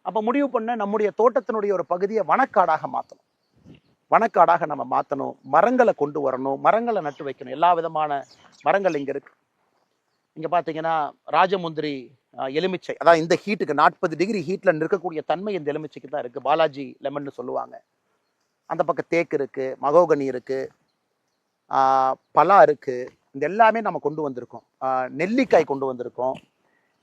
அப்போ முடிவு பண்ண நம்முடைய தோட்டத்தினுடைய ஒரு பகுதியை வனக்காடாக மாற்றணும். வனக்காடாக நம்ம மாற்றணும், மரங்களை கொண்டு வரணும், மரங்களை நட்டு வைக்கணும். எல்லா விதமான மரங்கள் இங்கே இருக்கு. இங்கே பார்த்தீங்கன்னா ராஜமுந்திரி எலுமிச்சை, அதான் இந்த ஹீட்டுக்கு 40 டிகிரி ஹீட்டில் நிற்கக்கூடிய தன்மை இந்த எலுமிச்சைக்கு தான் இருக்குது. பாலாஜி லெமன்னு சொல்லுவாங்க. அந்த பக்கம் தேக்கு இருக்குது, மகோகனி இருக்குது, பலா இருக்குது. இந்த எல்லாமே நம்ம கொண்டு வந்திருக்கோம். நெல்லிக்காய் கொண்டு வந்திருக்கோம்.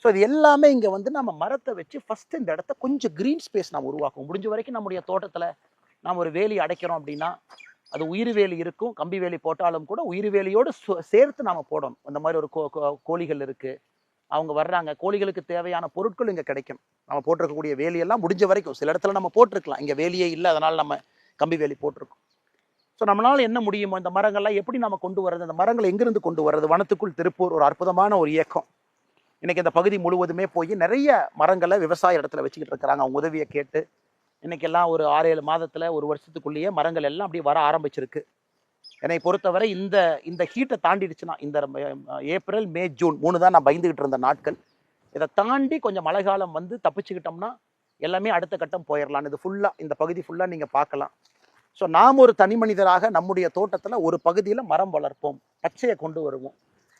ஸோ இது எல்லாமே இங்கே வந்து நம்ம மரத்தை வச்சு ஃபஸ்ட்டு இந்த இடத்த கொஞ்சம் க்ரீன் ஸ்பேஸ் நம்ம உருவாக்கும். முடிஞ்ச வரைக்கும் நம்முடைய தோட்டத்தில் நாம் ஒரு வேலி அடைக்கிறோம் அப்படின்னா அது உயிர் வேலி இருக்கும். கம்பி வேலி போட்டாலும் கூட உயிர் வேலியோடு சேர்த்து நாம் போடணும். அந்த மாதிரி ஒரு கோழிகள் இருக்குது, அவங்க வர்றாங்க, கோழிகளுக்கு தேவையான பொருட்கள் இங்கே கிடைக்கும். நம்ம போட்டிருக்கக்கூடிய வேலியெல்லாம் முடிஞ்ச வரைக்கும், சில இடத்துல நம்ம போட்டிருக்கலாம், இங்கே வேலியே இல்லை, அதனால் நம்ம கம்பி வேலி போட்டிருக்கோம். ஸோ நம்மளால் என்ன முடியுமோ இந்த மரங்கள்லாம் எப்படி நம்ம கொண்டு வர்றது, அந்த மரங்களை எங்கிருந்து கொண்டு வர்றது. வனத்துக்குள் திருப்பூர் ஒரு அற்புதமான ஒரு இயக்கம். இன்னைக்கு இந்த பகுதி முழுவதுமே போய் நிறைய மரங்களை விவசாய இடத்துல வச்சுக்கிட்டு இருக்கிறாங்க. அவங்க உதவியை கேட்டு இன்னைக்கெல்லாம் ஒரு 6-7 மாதத்துல, ஒரு வருஷத்துக்குள்ளேயே மரங்கள் எல்லாம் அப்படியே வர ஆரம்பிச்சிருக்கு. என்னை பொறுத்தவரை இந்த ஹீட்டை தாண்டிடுச்சுன்னா, இந்த ஏப்ரல், மே, ஜூன் 3 தான் நான் பயந்துகிட்டு இருந்த நாட்கள். இதை தாண்டி கொஞ்சம் மழை காலம் வந்து தப்பிச்சுக்கிட்டோம்னா எல்லாமே அடுத்த கட்டம் போயிடலாம். இது ஃபுல்லாக, இந்த பகுதி ஃபுல்லாக நீங்கள் பார்க்கலாம். ஸோ நாம் ஒரு தனி மனிதராக நம்முடைய தோட்டத்தில் ஒரு பகுதியில் மரம் வளர்ப்போம், பச்சையை கொண்டு வருவோம்.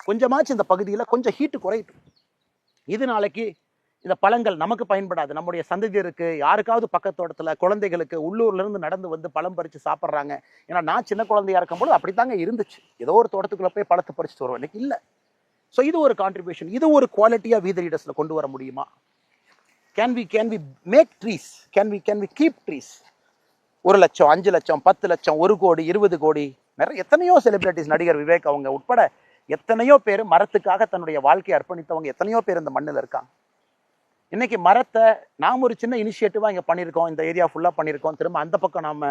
கொஞ்சமாச்சு இந்த பகுதியில் கொஞ்சம் ஹீட்டு குறையட்டும். இது நாளைக்கு இந்த பழங்கள் நமக்கு பயன்படாது, நம்முடைய சந்ததியருக்கு, யாருக்காவது பக்கத்தோட்டத்தில் குழந்தைகளுக்கு உள்ளூர்லேருந்து நடந்து வந்து பழம் பறித்து சாப்பிட்றாங்க. ஏன்னா நான் சின்ன குழந்தையா இருக்கும்போது அப்படித்தாங்க இருந்துச்சு. ஏதோ ஒரு தோட்டத்துக்குள்ளே போய் பழத்தை பறிச்சுட்டு வருவோம், இன்னைக்கு இல்லை. ஸோ இது ஒரு கான்ட்ரிபியூஷன். இது ஒரு குவாலிட்டியாக வீத லீடர்ஸில் கொண்டு வர முடியுமா? Can we make trees? Can we keep trees? 1 லட்சம், 5 லட்சம், 10 லட்சம், 1 கோடி, 20 கோடி, நிறைய எத்தனையோ செலிபிரிட்டிஸ், நடிகர் விவேக் அவங்க உட்பட எத்தனையோ பேர் மரத்துக்காக தன்னுடைய வாழ்க்கையை அர்ப்பணித்தவங்க எத்தனையோ பேர் இந்த மண்ணில் இருக்காங்க. இன்னைக்கு மரத்தை நாம் ஒரு சின்ன இனிஷியேட்டிவாக இங்கே பண்ணியிருக்கோம், இந்த ஏரியா ஃபுல்லாக பண்ணியிருக்கோம். திரும்ப அந்த பக்கம் நாம்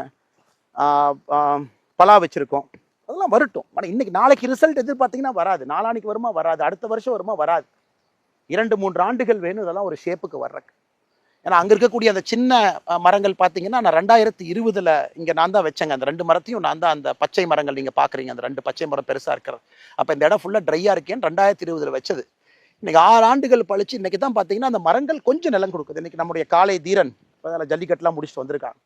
பலா வச்சுருக்கோம். அதெல்லாம் வரட்டும். ஆனால் இன்னைக்கு நாளைக்கு ரிசல்ட் எதிர்பார்த்தீங்கன்னா வராது, நாளானிக்கு வருமா வராது, அடுத்த வருஷம் வருமா வராது, 2-3 ஆண்டுகள் வேணும் இதெல்லாம் ஒரு ஷேப்புக்கு வர்றக்கு. ஏன்னா அங்கே இருக்கக்கூடிய அந்த சின்ன மரங்கள் பார்த்தீங்கன்னா நான் 2020 இங்கே நான் தான் வச்சேங்க. அந்த 2 மரத்தையும் நான் தான், அந்த பச்சை மரங்கள் நீங்கள் பார்க்குறீங்க, அந்த 2 பச்சை மரம் பெருசாக இருக்கிறது. அப்போ இந்த இடம் ஃபுல்லாக ட்ரையாக இருக்கேன்னு 2020 வச்சது. இன்னைக்கு 6 ஆண்டுகள் பழிச்சு இன்னைக்கு தான் பார்த்தீங்கன்னா அந்த மரங்கள் கொஞ்சம் நிலம் கொடுக்குது. இன்னைக்கு நம்முடைய காலை தீரன் அதில் ஜல்லிக்கட்டுலாம் முடிச்சுட்டு வந்திருக்காங்க.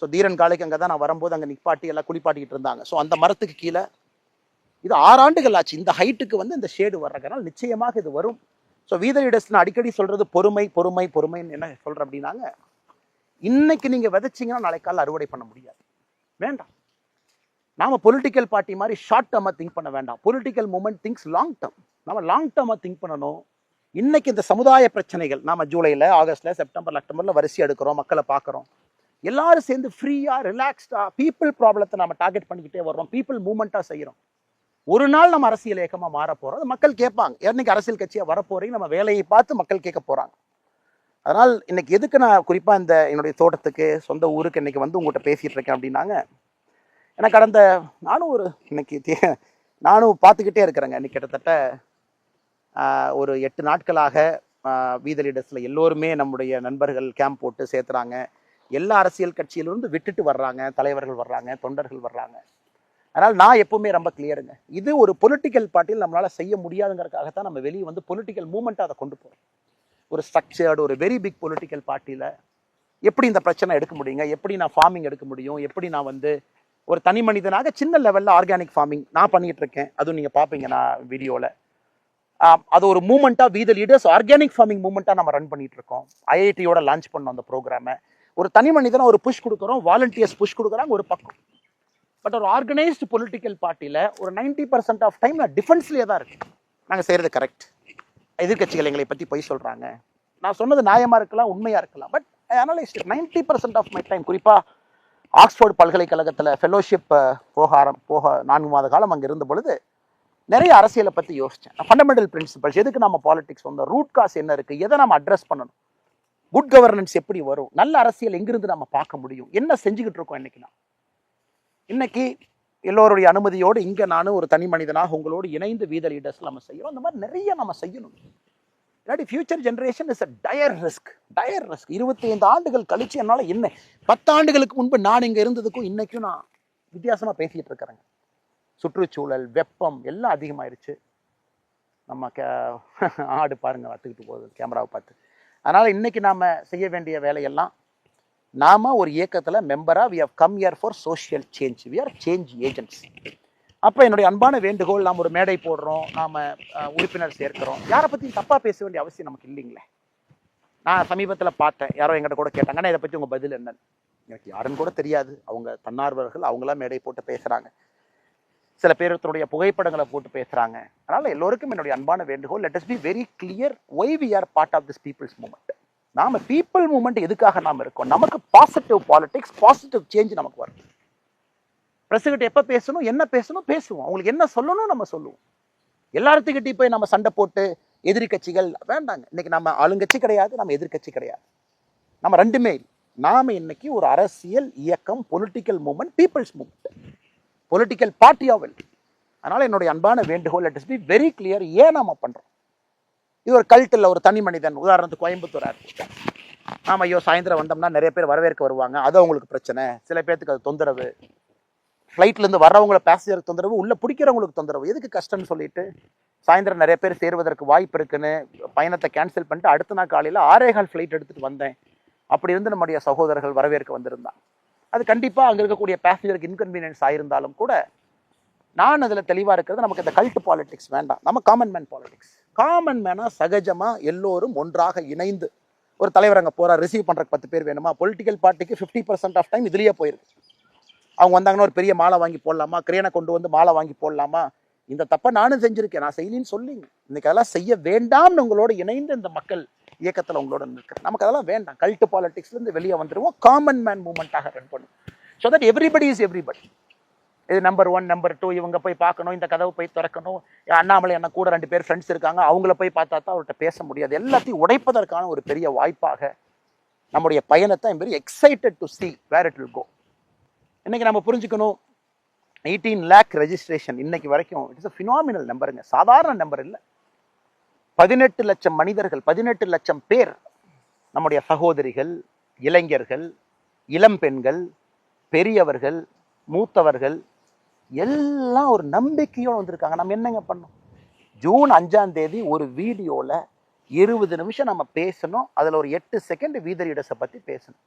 ஸோ தீரன் காலைக்கு அங்கே தான் நான் வரும்போது அங்கே நிப்பாட்டி எல்லாம் குளிப்பாட்டிக்கிட்டு இருந்தாங்க. ஸோ அந்த மரத்துக்கு கீழே இது 6 ஆண்டுகள் ஆச்சு இந்த ஹைட்டுக்கு வந்து இந்த ஷேடு வர்றதுனால நிச்சயமாக இது வரும். ஸோ வீத லீடர்ஸ் நான் அடிக்கடி சொல்றது பொறுமை பொறுமை பொறுமைன்னு என்ன சொல்றேன் அப்படின்னாங்க, இன்னைக்கு நீங்க விதைச்சிங்கன்னா நாளைக்கு காலையில் அறுவடை பண்ண முடியாது. வேண்டாம். நாம பொலிட்டிக்கல் பார்ட்டி மாதிரி ஷார்ட் டேர்மா திங்க் பண்ண வேண்டாம். Political moment things long term. நாம லாங் டேர்மா திங்க் பண்ணணும். இன்னைக்கு இந்த சமுதாய பிரச்சனைகள் நாம ஜூலைல, ஆகஸ்ட்ல, செப்டம்பர்ல, அக்டோபர்ல வரிசை எடுக்கிறோம், மக்களை பார்க்குறோம். எல்லாரும் சேர்ந்து ஃப்ரீயா ரிலாக்ஸ்டா பீப்புள் ப்ராப்ளத்தை நம்ம டார்கெட் பண்ணிக்கிட்டே வர்றோம், பீப்புள் மூவ்மெண்ட்டாக செய்கிறோம். ஒரு நாள் நம்ம அரசியல் இயக்கமாக மாற போகிறோம். அது மக்கள் கேட்பாங்க, என்னைக்கு அரசியல் கட்சியாக வரப்போறீங்க, நம்ம வேலையை பார்த்து மக்கள் கேட்க போகிறாங்க. அதனால் இன்னைக்கு எதுக்கு நான் குறிப்பாக இந்த என்னுடைய தோட்டத்துக்கு, சொந்த ஊருக்கு இன்னைக்கு வந்து உங்கள்கிட்ட பேசிகிட்டு இருக்கேன் அப்படின்னாங்க, எனக்கு கடந்த நானும் பார்த்துக்கிட்டே இருக்கிறேங்க. இன்னைக்கு கிட்டத்தட்ட ஒரு 8 நாட்களாக வீத லீடர்ஸில் எல்லோருமே நம்முடைய நண்பர்கள் கேம்ப் போட்டு சேர்த்துறாங்க. எல்லா அரசியல் கட்சியிலிருந்து விட்டுட்டு வர்றாங்க, தலைவர்கள் வர்றாங்க, தொண்டர்கள் வர்றாங்க. அதனால் நான் எப்பவுமே ரொம்ப கிளியருங்க, இது ஒரு பொலிட்டிக்கல் பார்ட்டியில் நம்மளால் செய்ய முடியாதுங்கிறதுக்காகத்தான் நம்ம வெளியே வந்து பொலிட்டிக்கல் மூவ்மெண்ட்டாக அதை கொண்டு போகிறோம். ஒரு ஸ்ட்ரக்சர்டு ஒரு வெரி பிக் பொலிட்டிக்கல் பார்ட்டியில் எப்படி இந்த பிரச்சனை எடுக்க முடியுங்க, எப்படி நான் ஃபார்மிங் எடுக்க முடியும், எப்படி நான் வந்து ஒரு தனி மனிதனாக சின்ன லெவலில் ஆர்கானிக் ஃபார்மிங் நான் பண்ணிகிட்டு இருக்கேன். அதுவும் நீங்கள் பார்ப்பீங்க நான் வீடியோவில். அது ஒரு மூமெண்ட்டாக வீத லீடர்ஸ் ஆர்கானிக் ஃபார்மிங் மூமெண்ட்டாக நம்ம ரன் பண்ணிட்டு இருக்கோம். ஐஐடியோட லான்ச் பண்ணோம் அந்த ப்ரோக்ராமை. ஒரு தனி மனிதனை ஒரு புஷ் கொடுக்குறோம், வாலண்டியர்ஸ் புஷ் கொடுக்குறாங்க ஒரு பக்கம். பட் ஒரு ஆர்கனைஸ்டு பொலிட்டிக்கல் பார்ட்டியில் ஒரு 90% ஆஃப் டைம் நான் டிஃபென்ஸ்லேயே தான் இருக்கேன். நாங்கள் செய்கிறது கரெக்ட், எதிர்கட்சிகள் எங்களை பற்றி பொய் சொல்கிறாங்க, நான் சொன்னது நியாயமாக இருக்கலாம், உண்மையாக இருக்கலாம், but I analyse 90% of my time. குறிப்பாக ஆக்ஸ்போர்ட் பல்கலைக்கழகத்தில் ஃபெலோஷிப் போக 4 மாத காலம் அங்கே இருந்த பொழுது நிறைய அரசியலை பற்றி யோசித்தேன். ஃபண்டமெண்டல் பிரின்சிபல்ஸ், எதுக்கு நம்ம பாலிடிக்ஸ் வந்தோம், ரூட் காஸ் என்ன இருக்குது, எதை நம்ம அட்ரஸ் பண்ணணும், குட் கவர்னன்ஸ் எப்படி வரும், நல்ல அரசியல் எங்கிருந்து நம்ம பார்க்க முடியும், என்ன செஞ்சுக்கிட்டு இருக்கோம் இன்னைக்கு. இன்னைக்கு எல்லோருடைய அனுமதியோடு இங்கே நானும் ஒரு தனி மனிதனாக உங்களோடு இணைந்து வீத லீடர்ஸ் நம்ம செய்யணும். இந்த மாதிரி நிறைய நம்ம செய்யணும். இல்லாட்டி future generation is a dire risk. 25 ஆண்டுகள் கழிச்சு என்னால் என்ன 10 ஆண்டுகளுக்கு முன்பு நான் இங்கே இருந்ததுக்கும் இன்னைக்கும் நான் வித்தியாசமாக பேசிக்கிட்டு இருக்கிறேங்க. சுற்றுச்சூழல், வெப்பம் எல்லாம் அதிகமாயிருச்சு. நம்ம ஆடு பாருங்க வத்துக்கிட்டு போகுது கேமராவை பார்த்து. அதனால் இன்னைக்கு நாம் செய்ய வேண்டிய வேலையெல்லாம், நாம் ஒரு இயக்கத்தில் மெம்பராக we have come here for social change, we are change agents. அப்போ என்னுடைய அன்பான வேண்டுகோள், நாம் ஒரு மேடை போடுறோம், நாம் உறுப்பினர் சேர்க்கிறோம், யாரை பற்றியும் தப்பாக பேச வேண்டிய அவசியம் நமக்கு இல்லைங்களே. நான் சமீபத்தில் பார்த்தேன், யாரோ எங்கிட்ட கூட கேட்டாங்க, ஆனால் இதை பற்றி உங்கள் பதில் என்னன்னு. எனக்கு யாருன்னு கூட தெரியாது. அவங்க தன்னார்வர்கள், அவங்களாம் மேடை போட்டு பேசுகிறாங்க. சில பேருடைய புகைப்படங்களை போட்டு பேசுகிறாங்க. அதனால் எல்லோருக்கும் என்னுடைய அன்பான வேண்டுகோள், let us be very clear why we are part of this people's movement. நாம் பீப்புள் மூவ்மெண்ட் எதுக்காக நாம் இருக்கோம்? நமக்கு பாசிட்டிவ் பாலிடிக்ஸ், பாசிட்டிவ் சேஞ்ச் நமக்கு வரும். பிரஸ்கிட்ட எப்போ பேசணும், என்ன பேசணும் பேசுவோம். அவங்களுக்கு என்ன சொல்லணும் நம்ம சொல்லுவோம். எல்லாத்துக்கிட்டையும் போய் நம்ம சண்டை போட்டு எதிரி கட்சிகள் வேண்டாங்க. இன்னைக்கு நம்ம ஆளுங்கட்சி கிடையாது, நம்ம எதிர்கட்சி கிடையாது, நம்ம ரெண்டுமே. நாம இன்னைக்கு ஒரு அரசியல் இயக்கம், political movement, people's movement, political party of well. அதனால என்னுடைய அன்பான வேண்டுகோள், let us be very clear. ஏன் நாம பண்றோம்? இது ஒரு கல்ட் இல்லை, ஒரு தனி மனிதன். உதாரணத்துக்கு கோயம்புத்தூர் ஏர்போர்ட், நாம ஐயோ சாயந்தரம் வந்தோம்னா நிறைய பேர் வரவேற்க வருவாங்க, அது அவங்களுக்கு பிரச்சனை. சில பேர்த்துக்கு அது தொந்தரவு. ஃப்ளைட்லேருந்து வர்றவங்கள பேசஞ்சருக்கு தொந்தரவு, உள்ள பிடிக்கிறவங்களுக்கு தொந்தரவு. எதுக்கு கஷ்டம்னு சொல்லிட்டு சாயந்தரம் நிறைய பேர் சேருவதற்கு வாய்ப்பு இருக்குன்னு பயணத்தை கேன்சல் பண்ணிட்டு அடுத்த நாள் காலையில் 6:15 ஃப்ளைட் எடுத்துகிட்டு வந்தேன். அப்படி இருந்து நம்முடைய சகோதரர்கள் வரவேற்க வந்திருந்தாங்க. அது கண்டிப்பாக அங்கே இருக்கக்கூடிய பேசஞ்சருக்கு இன்கன்வீனியன்ஸ் ஆயிருந்தாலும் கூட நான் அதில் தெளிவாக இருக்கிறது, நமக்கு இந்த கல்ட் பாலிடிக்ஸ் வேண்டாம். நம்ம காமன் மேன் பாலிடிக்ஸ். காமன் மேனாக சகஜமாக எல்லோரும் ஒன்றாக இணைந்து, ஒரு தலைவர் அங்கே போகிறார், ரிசீவ் பண்ணுறக்கு 10 பேர் வேணுமா? பொலிட்டிக்கல் பார்ட்டிக்கு 50% ஆஃப் டைம் இதுலேயே போயிருக்கு. அவங்க வந்தாங்கன்னா ஒரு பெரிய மாலை வாங்கி போடலாமா, கிரேனை கொண்டு வந்து மாலை வாங்கி போடலாமா? இந்த தப்பை நானும் செஞ்சிருக்கேன், நான் செய்யலின்னு சொல்லிங்க. இன்னைக்கு அதெல்லாம் செய்ய வேண்டாம்னு உங்களோட இணைந்து இந்த மக்கள் இயக்கத்தில் உங்களோட இருக்கிறேன். நமக்கு அதெல்லாம் வேண்டாம். கல்ட் பாலிடிக்ஸ்லேருந்து வெளியே வந்துடுவோம், காமன் மேன் மூவ்மெண்ட்டாக ரன் பண்ணுவோம். So that everybody is everybody. இது நம்பர் 1, நம்பர் 2, இவங்க போய் பார்க்கணும், இந்த கதவை போய் திறக்கணும், அண்ணாமலை என்ன கூட 2 பேர் ஃப்ரெண்ட்ஸ் இருக்காங்க, அவங்கள போய் பார்த்தா தான் அவர்கிட்ட பேச முடியாது. எல்லாத்தையும் உடைப்பதற்கான ஒரு பெரிய வாய்ப்பாக நம்முடைய பயணத்தை I'm very excited to see where it will go. இன்னைக்கு நம்ம புரிஞ்சுக்கணும், 18 lakh ரெஜிஸ்ட்ரேஷன் இன்னைக்கு வரைக்கும் இட்ஸ் அ ஃபினாமினல் நம்பருங்க. சாதாரண நம்பர் இல்லை. 18 லட்சம் மனிதர்கள், 18 லட்சம் பேர், நம்முடைய சகோதரிகள், இளைஞர்கள், இளம் பெண்கள், பெரியவர்கள், மூத்தவர்கள் எல்லாம் ஒரு நம்பிக்கையோடு வந்திருக்காங்க. நம்ம என்னங்க பண்ணோம்? ஜூன் 5ஆம் தேதி ஒரு வீடியோவில் 20 நிமிஷம் நம்ம பேசணும். அதில் ஒரு 8 செகண்ட் வீத லீடர்ஸை பற்றி பேசணும்.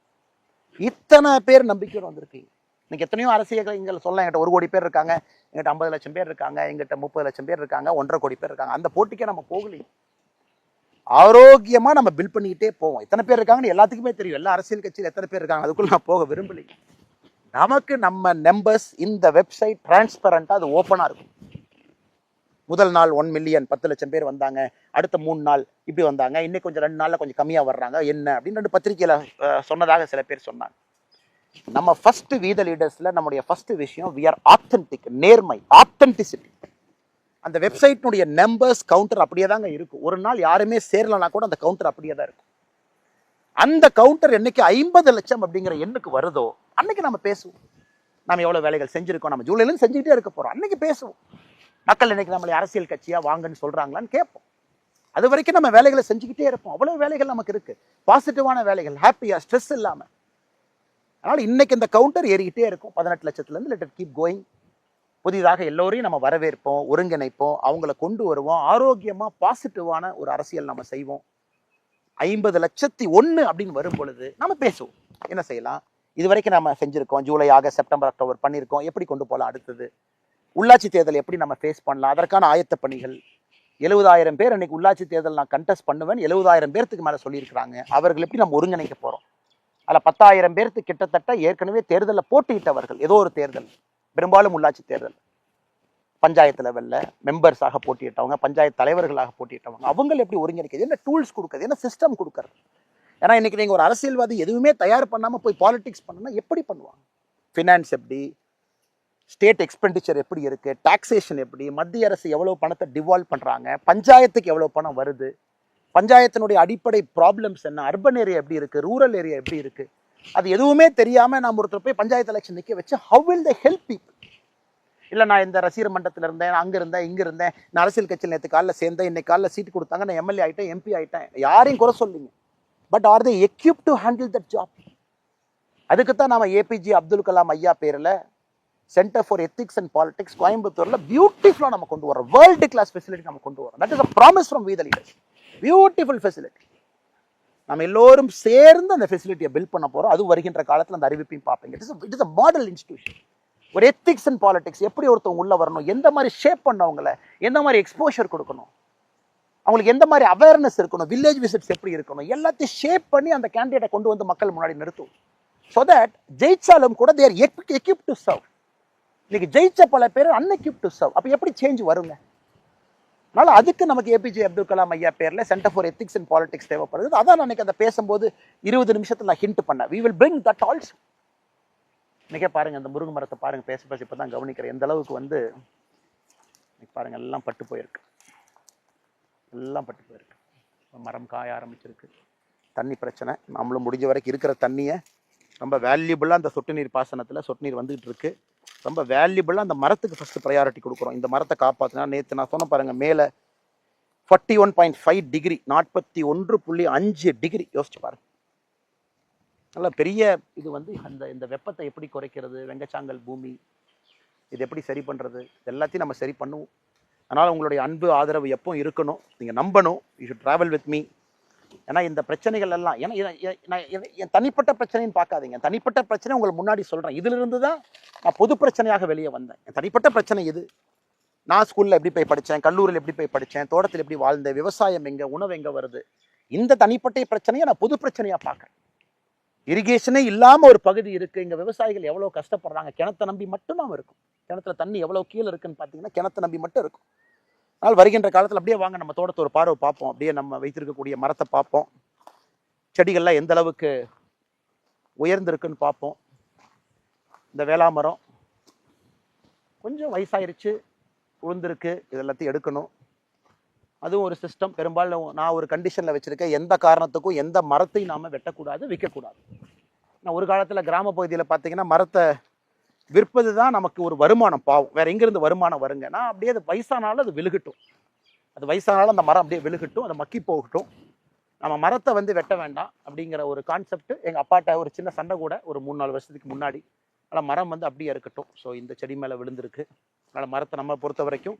இத்தனை பேர் நம்பிக்கையோடு வந்திருக்கீங்க. இன்னைக்கு எத்தனையோ அரசியல் இங்கே சொல்ல, எங்கிட்ட 1 கோடி பேர் இருக்காங்க, எங்கிட்ட 50 லட்சம் பேர் இருக்காங்க, எங்கிட்ட 30 லட்சம் பேர் இருக்காங்க, 1.5 கோடி பேர் இருக்காங்க. அந்த போட்டிக்கே நம்ம போகலையே. ஆரோக்கியமாக நம்ம பில் பண்ணிக்கிட்டே போவோம். எத்தனை பேர் இருக்காங்கன்னு எல்லாத்துக்குமே தெரியும். எல்லா அரசியல் கட்சியில் எத்தனை பேர் இருக்காங்க, அதுக்குள்ள நான் போக விரும்பலைங்க. நமக்கு நம்ம நம்பர்ஸ் இந்த வெப்சைட் டிரான்ஸ்பரண்டாக அது ஓப்பனாக இருக்கும். முதல் நாள் 1 மில்லியன் 10 லட்சம் பேர் வந்தாங்க, அடுத்த 3 நாள் இப்படி வந்தாங்க, இன்னைக்கு கொஞ்சம் 2 நாளில் கொஞ்சம் கம்மியாக வர்றாங்க என்ன அப்படின்னு 2 பத்திரிகையில் சொன்னதாக சில பேர் சொன்னாங்க. நம்ம ஃபர்ஸ்ட் வீத லீடர்ஸ்ல நம்முடைய ஃபர்ஸ்ட் விஷயம், வி ஆர் ஆத்தென்டிக், நேர்மை, ஆத்தென்டிசிட்டி. அந்த வெப்சைட்னுடைய நம்பர்ஸ் கவுண்டர் அப்படியே தாங்க இருக்கும். ஒரு நாள் யாருமே சேரலனா கூட அந்த கவுண்டர் அப்படியே தான் இருக்கும். அந்த கவுண்டர் என்னைக்கு 50 லட்சம் அப்படிங்கிற எண்ணுக்கு வருதோ அன்னைக்கு நம்ம பேசுவோம். நம்ம எவ்வளவு வேலைகள் செஞ்சிருக்கோம், நம்ம ஜூலைல செஞ்சுக்கிட்டே இருக்க போறோம், அன்னைக்கு பேசுவோம். மக்கள் இன்னைக்கு நம்மளை அரசியல் கட்சியா வாங்கன்னு சொல்றாங்களான்னு கேட்போம். அது வரைக்கும் நம்ம வேலைகளை செஞ்சுக்கிட்டே இருப்போம். அவ்வளவு வேலைகள் நமக்கு இருக்கு, பாசிட்டிவான வேலைகள், ஹாப்பியா, ஸ்ட்ரெஸ் இல்லாம. அதனால இன்னைக்கு இந்த கவுண்டர் ஏறிக்கிட்டே இருக்கும். 18 லட்சத்துலேருந்து லெட் இட் கீப் கோயிங். புதிதாக எல்லோரையும் நம்ம வரவேற்போம், ஒருங்கிணைப்போம், அவங்கள கொண்டு வருவோம். ஆரோக்கியமா பாசிட்டிவான ஒரு அரசியல் நம்ம செய்வோம். 50,01,000 அப்படின்னு வரும் பொழுது நம்ம பேசுவோம், என்ன செய்யலாம், இது வரைக்கும் நம்ம செஞ்சிருக்கோம், ஜூலை, ஆகஸ்ட், செப்டம்பர், அக்டோபர் பண்ணியிருக்கோம், எப்படி கொண்டு போகலாம், அடுத்தது உள்ளாட்சி தேர்தல் எப்படி நம்ம ஃபேஸ் பண்ணலாம், அதற்கான ஆயத்த பணிகள். 70,000 பேர் இன்னைக்கு உள்ளாட்சி தேர்தல் நான் கண்டெஸ்ட் பண்ணுவேன், 70,000 பேர்த்துக்கு மேலே சொல்லியிருக்கிறாங்க. அவர்கள் எப்படி நம்ம ஒருங்கிணைக்க போகிறோம்? அதில் 10,000 பேருக்கு கிட்டத்தட்ட ஏற்கனவே தேர்தலில் போட்டியிட்டவர்கள். ஏதோ ஒரு தேர்தல், பெரும்பாலும் உள்ளாட்சி தேர்தல், பஞ்சாயத்து லெவலில் மெம்பர்ஸாக போட்டியிட்டவங்க, பஞ்சாயத்து தலைவர்களாக போட்டியிட்டவங்க, அவங்க எப்படி ஒருங்கிணைக்கிறது, என்ன டூல்ஸ் கொடுக்குறது, என்ன சிஸ்டம் கொடுக்கறது? ஏன்னா இன்னைக்கு நீங்கள் ஒரு அரசியல்வாதி எதுவுமே தயார் பண்ணாமல் போய் பாலிடிக்ஸ் பண்ணணும்னா எப்படி பண்ணுவாங்க? ஃபினான்ஸ் எப்படி, ஸ்டேட் எக்ஸ்பெண்டிச்சர் எப்படி இருக்கு, டாக்ஸேஷன் எப்படி, மத்திய அரசு எவ்வளவு பணத்தை டிவால்வ் பண்ணுறாங்க, பஞ்சாயத்துக்கு எவ்வளவு பணம் வருது, பஞ்சாயத்தினுடைய அடிப்படை ப்ராப்ளம்ஸ் என்ன, அர்பன் ஏரியா எப்படி இருக்கு, ரூரல் ஏரியா எப்படி இருக்கு, அது எதுவுமே தெரியாம நம்ம ஒருத்தர் போய் பஞ்சாயத்து எலெக்ஷன் நிற்க வச்சு how will they help people? இல்லை நான் இந்த ரசிகர் மன்றத்தில் இருந்தேன், அங்கே இருந்தேன், இங்கே இருந்தேன், நான் அரசியல் கட்சியில் நேற்று காலைல சேர்ந்தேன், இன்னைக்கு காலைல சீட்டு கொடுத்தாங்க, நான் எம்எல்ஏ ஆகிட்டேன், எம்பி ஆகிட்டேன், யாரையும் குறை சொல்லிங்க. But R they equip to handle that job? அதுக்கு தான் நாம ஏபிஜே அப்துல் கலாம் ஐயா பேரில் centre for ethics and politics கோயம்புத்தூர்ல பியூட்டிஃபுல்லா நம்ம கொண்டு வரோம். வேர்ல்டு கிளாஸ் ஃபெசிலிட்டி நம்ம கொண்டு வரோம். That is a promise from we the leaders. Beautiful facility. நம்ம எல்லோரும் சேர்ந்து அந்த ஃபெசிலிட்டியை பில்ட் பண்ண போறோம். அது வருகின்ற காலத்தில் அந்த அறிவிப்பையும் பார்ப்பீங்க. It is a model institution. ஒரு எத்திக்ஸ் அண்ட் பாலிடிக்ஸ் எப்படி ஒருத்தவங்க உள்ள வரணும், எந்த மாதிரி ஷேப் பண்ணவங்களை, எந்த மாதிரி எக்ஸ்போஷர் கொடுக்கணும், அவங்களுக்கு எந்த மாதிரி அவேர்னஸ் இருக்கணும், வில்லேஜ் விசிட்ஸ் எப்படி இருக்கணும், எல்லாத்தையும் ஷேப் பண்ணி அந்த கேண்டிடேட்டை கொண்டு வந்து மக்கள் முன்னாடி நிறுத்தும். ஸோ தட் ஜெயிச்சாலும் கூட தேர் எக்யூப் டு சர்வ். இன்னைக்கு ஜெயிச்ச பல பேர் அன்எக்யூப் டு சர்வ். அப்போ எப்படி சேஞ்ச் வருங்க? அதனால அதுக்கு நமக்கு ஏபிஜே அப்துல் கலாம் ஐயா பேர்ல centre for ethics and politics தேவைப்படுது. அதான் நான் அதை பேசும்போது 20 நிமிஷத்துல நான் ஹிண்ட் பண்ணேன். we will bring that also. இன்னைக்கே பாருங்க, அந்த முருங்கை மரத்தை பாருங்க, பேச இப்பதான் கவனிக்கிறேன் எந்த அளவுக்கு வந்து பாருங்க எல்லாம் பட்டு போயிருக்கு, எல்லாம் பட்டு போயிருக்கு. மரம் காய ஆரம்பிச்சிருக்கு. தண்ணி பிரச்சனை. நம்மளும் முடிஞ்ச வரைக்கும் இருக்கிற தண்ணியை ரொம்ப வேல்யூபிளாக அந்த சொட்டு நீர் பாசனத்தில் சொட்டு நீர் வந்துகிட்டு இருக்கு. ரொம்ப வேல்யூபிளாக அந்த மரத்துக்கு ஃபர்ஸ்ட் ப்ரையாரிட்டி கொடுக்குறோம். இந்த மரத்தை காப்பாற்றினா, நேற்று நான் சொன்ன பாருங்க, மேலே 41.5 டிகிரி, 41.5 டிகிரி, யோசிச்சு பாருங்க. நல்ல பெரிய இது வந்து இந்த வெப்பத்தை எப்படி குறைக்கிறது, வெங்கச்சாங்கல் பூமி, இது எப்படி சரி பண்ணுறது, எல்லாத்தையும் நம்ம சரி பண்ணுவோம். அதனால் உங்களுடைய அன்பு ஆதரவு எப்போ இருக்கணும், நீங்கள் நம்பணும். You should travel with me. ஏன்னா இந்த பிரச்சனைகள் எல்லாம் என் தனிப்பட்ட பிரச்சனைன்னு பார்க்காதீங்க. தனிப்பட்ட பிரச்சனை உங்களுக்கு முன்னாடி சொல்கிறேன். இதிலிருந்து தான் நான் பொது பிரச்சனையாக வெளியே வந்தேன். என் தனிப்பட்ட பிரச்சனை இது. நான் ஸ்கூலில் எப்படி போய் படித்தேன், கல்லூரியில் எப்படி போய் படித்தேன், தோட்டத்தில் எப்படி வாழ்ந்தேன், விவசாயம் எங்கே, உணவு எங்கே வருது, இந்த தனிப்பட்ட பிரச்சனையை நான் பொது பிரச்சனையாக பார்க்குறேன். இரிகேஷனே இல்லாமல் ஒரு பகுதி இருக்குது. இங்கே விவசாயிகள் எவ்வளோ கஷ்டப்படுறாங்க. கிணத்தை நம்பி மட்டும் நாம் இருக்கும். கிணத்துல தண்ணி எவ்வளோ கீழே இருக்குன்னு பார்த்தீங்கன்னா கிணத்தை நம்பி மட்டும் இருக்கும். அதனால் வருகின்ற காலத்தில் அப்படியே வாங்க நம்ம தோட்டத்தை ஒரு பார்வை பார்ப்போம். அப்படியே நம்ம வைத்திருக்கக்கூடிய மரத்தை பார்ப்போம். செடிகள்லாம் எந்த அளவுக்கு உயர்ந்திருக்குன்னு பார்ப்போம். இந்த வேளாமரம் கொஞ்சம் வயசாயிருச்சு, உளுந்திருக்கு, இது எல்லாத்தையும் எடுக்கணும். அதுவும் ஒரு சிஸ்டம். பெரும்பாலும் நான் ஒரு கண்டிஷனில் வச்சுருக்கேன், எந்த காரணத்துக்கும் எந்த மரத்தையும் நாம் வெட்டக்கூடாது, விற்கக்கூடாது. நான் ஒரு காலத்தில் கிராம பகுதியில் பார்த்தீங்கன்னா மரத்தை விற்பது தான் நமக்கு ஒரு வருமானம். பாவம், வேற எங்கேருந்து வருமானம் வருங்க? நான் அப்படியே அது வயசானாலும் அது விழுகட்டும், அது வயசானாலும் அந்த மரம் அப்படியே விழுகட்டும், அதை மக்கி போகட்டும், நம்ம மரத்தை வந்து வெட்ட வேண்டாம் அப்படிங்கிற ஒரு கான்செப்ட். எங்கள் அப்பாட்ட ஒரு சின்ன சண்டை கூட ஒரு 3-4 வருஷத்துக்கு முன்னாடி. அதனால் மரம் வந்து அப்படியே இருக்கட்டும். ஸோ இந்த செடி மேலே விழுந்திருக்கு. அதனால் மரத்தை நம்ம பொறுத்த வரைக்கும்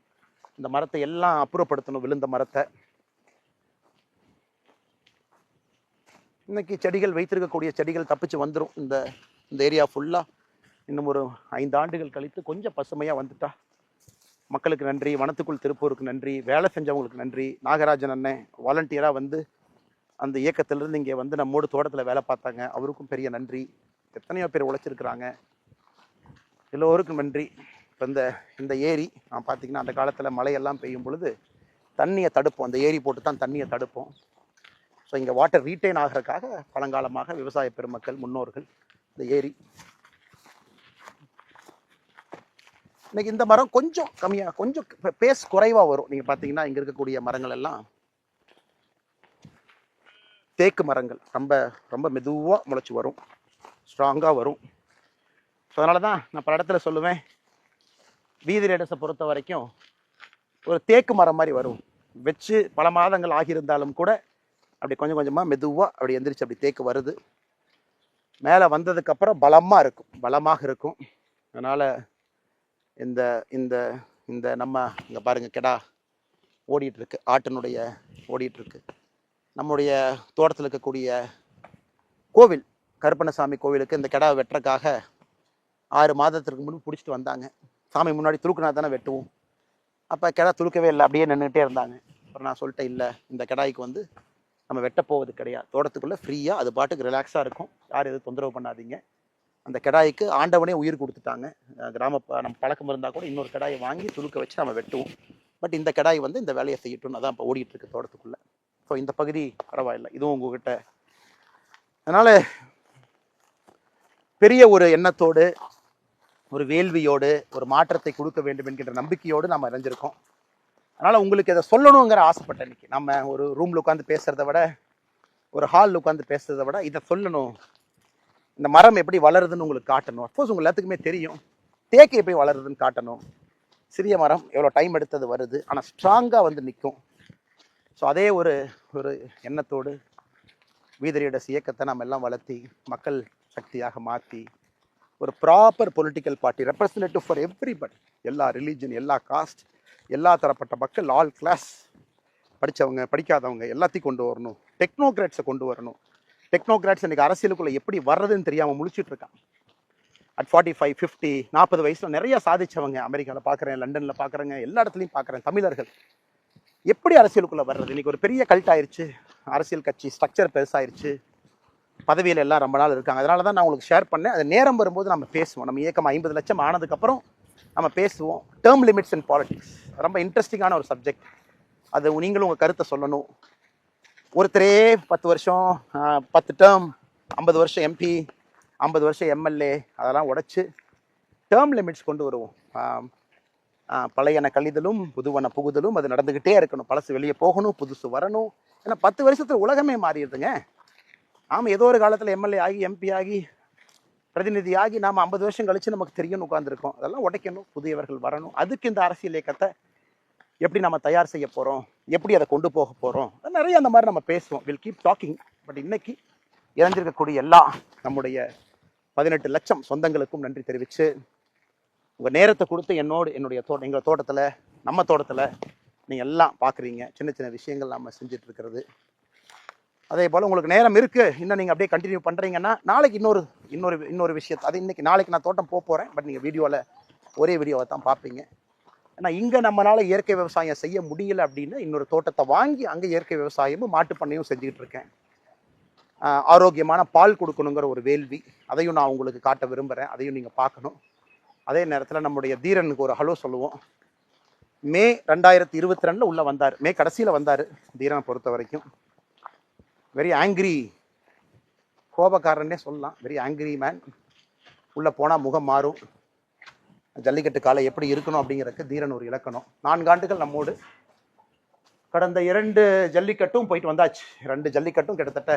இந்த மரத்தை எல்லாம் அப்புறப்படுத்தணும். விழுந்த மரத்தை இன்னைக்கு செடிகள் வைத்திருக்கக்கூடிய செடிகள் தப்பிச்சு வந்துடும். இந்த ஏரியா ஃபுல்லாக இன்னும் ஒரு 5 ஆண்டுகள் கழித்து கொஞ்சம் பசுமையாக வந்துட்டா மக்களுக்கு நன்றி. வனத்துக்குள் திருப்பூருக்கு நன்றி. வேலை செஞ்சவங்களுக்கு நன்றி. நாகராஜன் அண்ணன் வாலண்டியராக வந்து அந்த இயக்கத்திலிருந்து இங்கே வந்து நம்மோடு தோட்டத்தில் வேலை பார்த்தாங்க, அவருக்கும் பெரிய நன்றி. எத்தனையோ பேர் உழைச்சிருக்கிறாங்க, எல்லோருக்கும் நன்றி. இப்போ இந்த ஏரி நான் பார்த்தீங்கன்னா அந்த காலத்தில் மழையெல்லாம் பெய்யும் பொழுது தண்ணியை தடுப்போம். அந்த ஏரி போட்டு தான் தண்ணியை தடுப்போம். ஸோ இங்கே வாட்டர் ரீட்டைன் ஆகிறதுக்காக பழங்காலமாக விவசாய பெருமக்கள் முன்னோர்கள் இந்த ஏரி. இன்னைக்கு இந்த மரம் கொஞ்சம் கம்மியாக, கொஞ்சம் பேஸ் குறைவாக வரும். நீங்கள் பார்த்தீங்கன்னா இங்கே இருக்கக்கூடிய மரங்கள் எல்லாம் தேக்கு மரங்கள், ரொம்ப ரொம்ப மெதுவாக முளைச்சி வரும், ஸ்ட்ராங்காக வரும். ஸோ அதனால தான் நான் பல இடத்துல சொல்லுவேன், வீதி ரைடர்ஸை பொறுத்த வரைக்கும் ஒரு தேக்கு மரம் மாதிரி வரும். வச்சு பல மாதங்கள் ஆகியிருந்தாலும் கூட அப்படி கொஞ்சம் கொஞ்சமாக மெதுவாக அப்படி எந்திரிச்சு அப்படி தேக்கு வருது. மேலே வந்ததுக்கப்புறம் பலமாக இருக்கும். அதனால் இந்த இந்த இந்த நம்ம இங்கே பாருங்கள், கெடா ஓடிட்டுருக்கு, ஆட்டினுடைய ஓடிட்டுருக்கு. நம்முடைய தோட்டத்தில் இருக்கக்கூடிய கோவில், கருப்பண்ணசாமி கோவிலுக்கு இந்த கெடாவை வெட்டுறதுக்காக 6 மாதத்திற்கு முன்பு பிடிச்சிட்டு வந்தாங்க. சாமி முன்னாடி துளுக்குனா தானே வெட்டுவோம். அப்போ கெடா துளுக்கவே இல்லை, அப்படியே நின்றுட்டே இருந்தாங்க. அப்புறம் நான் சொல்லிட்டேன், இல்லை இந்த கெடாய்க்கு வந்து நம்ம வெட்ட போவது கிடையாது, தோட்டத்துக்குள்ளே ஃப்ரீயாக அது பாட்டுக்கு ரிலாக்ஸாக இருக்கும், யாரும் எதுவும் தொந்தரவு பண்ணாதீங்க. அந்த கெடாய்க்கு ஆண்டவனே உயிர் கொடுத்துட்டாங்க. நம்ம பழக்கம் இருந்தால் கூட இன்னொரு கெடாயை வாங்கி துளுக்க வச்சு நம்ம வெட்டுவோம். பட் இந்த கெடாய் வந்து இந்த வேலையை செய்யட்டும்னு அதான் இப்போ ஓடிட்டு இருக்கு தோட்டத்துக்குள்ளே. ஸோ இந்த பகுதி பரவாயில்லை, இதுவும் உங்ககிட்ட. அதனால் பெரிய ஒரு எண்ணத்தோடு, ஒரு வேள்வியோடு, ஒரு மாற்றத்தை கொடுக்க வேண்டும் என்கின்ற நம்பிக்கையோடு நம்ம இணைஞ்சிருக்கோம். அதனால் உங்களுக்கு இதை சொல்லணுங்கிற ஆசைப்பட்டேன். இன்னைக்கு நம்ம ஒரு ரூமில் உட்காந்து பேசுகிறத விட, ஒரு ஹாலில் உட்காந்து பேசுகிறத விட இதை சொல்லணும். இந்த மரம் எப்படி வளருதுன்னு உங்களுக்கு காட்டணும். அஃப்கோர்ஸ் உங்கள் எல்லாத்துக்குமே தெரியும். தேக்கு எப்படி வளருதுன்னு காட்டணும். சிறிய மரம் எவ்வளோ டைம் எடுத்தது வருது, ஆனால் ஸ்ட்ராங்காக வந்து நிற்கும். ஸோ அதே ஒரு ஒரு எண்ணத்தோடு வீதரீடஸ் இயக்கத்தை நம்ம எல்லாம் வளர்த்தி மக்கள் சக்தியாக மாற்றி ஒரு proper political party representative for everybody, எல்லா ரிலீஜன், எல்லா காஸ்ட், எல்லா தரப்பட்ட மக்கள், ஆல் கிளாஸ், படித்தவங்க படிக்காதவங்க எல்லாத்தையும் கொண்டு வரணும். டெக்னோக்ராட்ஸை கொண்டு வரணும். டெக்னோக்ராட்ஸ் இன்றைக்கி அரசியலுக்குள்ளே எப்படி வர்றதுன்னு தெரியாமல் முழிச்சிட்டு இருக்காங்க. அட் 45, 50, 40 வயசில் நிறைய சாதிச்சவங்க அமெரிக்காவில் பார்க்குறேன், லண்டனில் பார்க்குறேங்க, எல்லா இடத்துலையும் பார்க்குறேன். தமிழர்கள் எப்படி அரசியலுக்குள்ளே வர்றது? இன்றைக்கி ஒரு பெரிய கல்ட் ஆயிடுச்சு, அரசியல் கட்சி ஸ்ட்ரக்சர் பெருசாயிருச்சு, பதவியில் எல்லாம் ரொம்ப நாள் இருக்காங்க. அதனால தான் நான் உங்களுக்கு ஷேர் பண்ணேன். அது நேரம் வரும்போது நம்ம பேசுவோம். நம்ம இயக்கம் 50 லட்சம் ஆனதுக்கப்புறம் நம்ம பேசுவோம். டேர்ம் லிமிட்ஸ் இன் பாலிடிக்ஸ் ரொம்ப இன்ட்ரெஸ்டிங்கான ஒரு சப்ஜெக்ட். அது நீங்களும் உங்கள் கருத்தை சொல்லணும். ஒருத்தரே 10 வருஷம் 10 டேர்ம், 50 வருஷம் எம்பி, 50 வருஷம் எம்எல்ஏ, அதெல்லாம் உடைச்சு டேர்ம் லிமிட்ஸ் கொண்டு வருவோம். பழையன கழிதலும் புதுவன புகுதலும் அது நடந்துக்கிட்டே இருக்கணும். பழசு வெளியே போகணும், புதுசு வரணும். ஏன்னா 10 வருஷத்துல உலகமே மாறிடுதுங்க. ஆமாம், ஏதோ ஒரு காலத்தில் எம்எல்ஏ ஆகி எம்பி ஆகி பிரதிநிதி ஆகி நாம் 50 வருஷம் கழிச்சு நமக்கு தெரியும்னு உட்காந்துருக்கோம். அதெல்லாம் உடைக்கணும், புதியவர்கள் வரணும். அதுக்கு இந்த அரசியல் இயக்கத்தை எப்படி நம்ம தயார் செய்ய போகிறோம், எப்படி அதை கொண்டு போக போகிறோம், நிறைய அந்த மாதிரி நம்ம பேசுவோம். Will keep talking. பட் இன்னைக்கு இறந்திருக்கக்கூடிய எல்லா நம்முடைய 18 லட்சம் சொந்தங்களுக்கும் நன்றி தெரிவித்து, உங்கள் நேரத்தை கொடுத்து என்னுடைய எங்கள் தோட்டத்தில், நம்ம தோட்டத்தில் நீங்கள் எல்லாம் பார்க்குறீங்க. சின்ன சின்ன விஷயங்கள் நம்ம செஞ்சுட்டு இருக்கிறது. அதே போல் உங்களுக்கு நேரம் இருக்குது, இன்னும் நீங்கள் அப்படியே கண்டினியூ பண்ணுறீங்கன்னா நாளைக்கு இன்னொரு விஷயத்தை, அது நாளைக்கு நான் தோட்டம் போகிறேன். பட் நீங்கள் வீடியோவில் ஒரே வீடியோவை தான் பார்ப்பீங்க. ஏன்னா இங்கே நம்மளால் இயற்கை விவசாயம் செய்ய முடியல அப்படின்னு இன்னொரு தோட்டத்தை வாங்கி அங்கே இயற்கை விவசாயமும் மாட்டு பண்ணையும் செஞ்சுக்கிட்டு இருக்கேன். ஆரோக்கியமான பால் கொடுக்கணுங்கிற ஒரு வேள்வி, அதையும் நான் உங்களுக்கு காட்ட விரும்புகிறேன். அதையும் நீங்கள் பார்க்கணும். அதே நேரத்தில் நம்முடைய தீரனுக்கு ஒரு ஹலோ சொல்லுவோம். மே 2022 உள்ளே வந்தார். மே கடைசியில் வந்தார். தீரனை பொறுத்த வரைக்கும் வெரி ஆங்கிரி, கோபக்காரன்னே சொல்லலாம். Very angry man. உள்ளே போனால் முகம் மாறும். ஜல்லிக்கட்டு காலை எப்படி இருக்கணும் அப்படிங்கிறதுக்கு தீரன் ஒரு இலக்கணம். 4 ஆண்டுகள் நம்மோடு. கடந்த 2 ஜல்லிக்கட்டும் போயிட்டு வந்தாச்சு. 2 ஜல்லிக்கட்டும் கிட்டத்தட்ட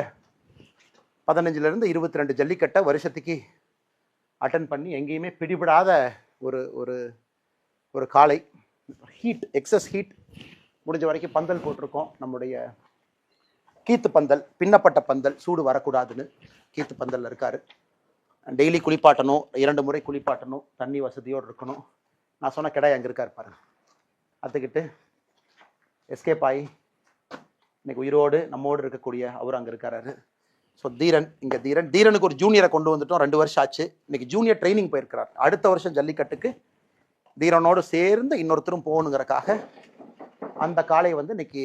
15லேருந்து 22 ஜல்லிக்கட்டை வருஷத்துக்கு அட்டன் பண்ணி எங்கேயுமே பிடிபடாத ஒரு ஒரு ஒரு காலை. Heat, excess heat. முடிஞ்ச வரைக்கும் பந்தல் போட்டிருக்கோம். நம்முடைய கீத்து பந்தல், பின்னப்பட்ட பந்தல், சூடு வரக்கூடாதுன்னு கீத்து பந்தலில் இருக்கார். டெய்லி குளிப்பாட்டணும், 2 முறை குளிப்பாட்டணும், தண்ணி வசதியோடு இருக்கணும். நான் சொன்ன கிடையாது அங்கே இருக்கார் பாருங்க. அத்துக்கிட்டு எஸ்கேப் ஆகி இன்னைக்கு உயிரோடு நம்மோடு இருக்கக்கூடிய அவர் அங்கே இருக்காரு. ஸோ தீரன், இங்கே தீரனுக்கு ஒரு ஜூனியரை கொண்டு வந்துட்டோம். 2 வருஷம் ஆச்சு. இன்னைக்கு ஜூனியர் ட்ரைனிங் போயிருக்கிறார். அடுத்த வருஷம் ஜல்லிக்கட்டுக்கு தீரனோடு சேர்ந்து இன்னொருத்தரும் போகணுங்கிறக்காக அந்த காலை வந்து இன்னைக்கு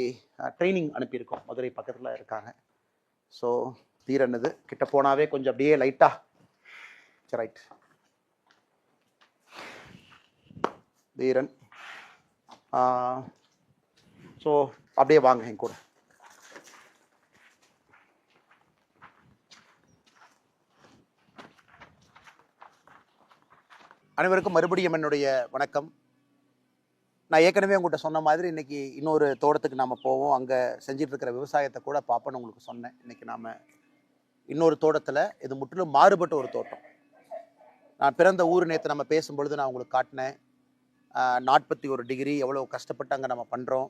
ட்ரைனிங் அனுப்பியிருக்கோம். மதுரை பக்கத்தில் இருக்காங்க. ஸோ தீரன் இது கிட்ட போனாவே கொஞ்சம் அப்படியே லைட்டா ரைட். தீரன் ஸோ அப்படியே வாங்க என் கூட. அனைவருக்கும் மறுபடியும் என்னுடைய வணக்கம். நான் ஏற்கனவே உங்கள்கிட்ட சொன்ன மாதிரி இன்றைக்கி இன்னொரு தோட்டத்துக்கு நாம் போவோம். அங்கே செஞ்சிட்டு இருக்கிற விவசாயத்தை கூட பார்ப்போன்னு உங்களுக்கு சொன்னேன். இன்றைக்கி நாம் இன்னொரு தோட்டத்தில், இது முற்றிலும் மாறுபட்ட ஒரு தோட்டம். நான் பிறந்த ஊர் நேற்று நம்ம பேசும்பொழுது நான் உங்களுக்கு காட்டினேன். 41 டிகிரி எவ்வளோ கஷ்டப்பட்டு அங்கே நம்ம பண்ணுறோம்.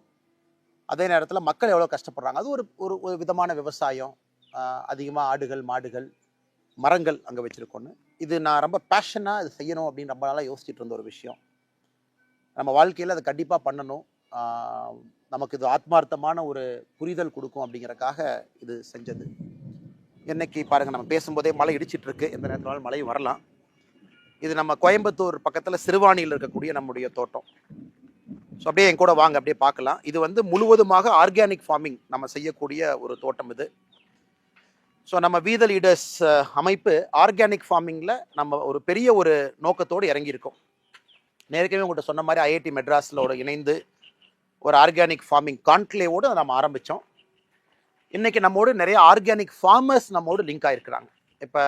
அதே நேரத்தில் மக்கள் எவ்வளோ கஷ்டப்படுறாங்க. அது ஒரு ஒரு விதமான விவசாயம். அதிகமாக ஆடுகள், மாடுகள், மரங்கள் அங்கே வச்சுருக்கோன்னு. இது நான் ரொம்ப பேஷனாக இது செய்யணும் அப்படின்னு ரொம்ப நாளாக யோசிச்சுட்டு இருந்த ஒரு விஷயம். நம்ம வாழ்க்கையில் அதை கண்டிப்பாக பண்ணணும். நமக்கு இது ஆத்மார்த்தமான ஒரு புரிதல் கொடுக்கும் அப்படிங்கிறக்காக இது செஞ்சது. இன்னைக்கு பாருங்கள், நம்ம பேசும்போதே மழை இடிச்சிட்டு இருக்கு. எந்த நேரத்தினாலும் மழையும் வரலாம். இது நம்ம கோயம்புத்தூர் பக்கத்தில் சிறுவாணியில் இருக்கக்கூடிய நம்முடைய தோட்டம். ஸோ அப்படியே என் கூட வாங்க, அப்படியே பார்க்கலாம். இது வந்து முழுவதுமாக ஆர்கானிக் ஃபார்மிங் நம்ம செய்யக்கூடிய ஒரு தோட்டம் இது. ஸோ நம்ம வீத லீடர்ஸ் அமைப்பு ஆர்கானிக் ஃபார்மிங்கில் நம்ம ஒரு பெரிய ஒரு நோக்கத்தோடு இறங்கியிருக்கோம். நேரவே உங்கள்கிட்ட சொன்ன மாதிரி ஐஐடி மெட்ராஸில் இணைந்து ஒரு ஆர்கானிக் ஃபார்மிங் கான்க்ளேவோடு நம்ம ஆரம்பித்தோம். இன்றைக்கி நம்மோடு நிறைய ஆர்கானிக் ஃபார்மர்ஸ் நம்மோடு லிங்க் ஆகிருக்கிறாங்க. இப்போ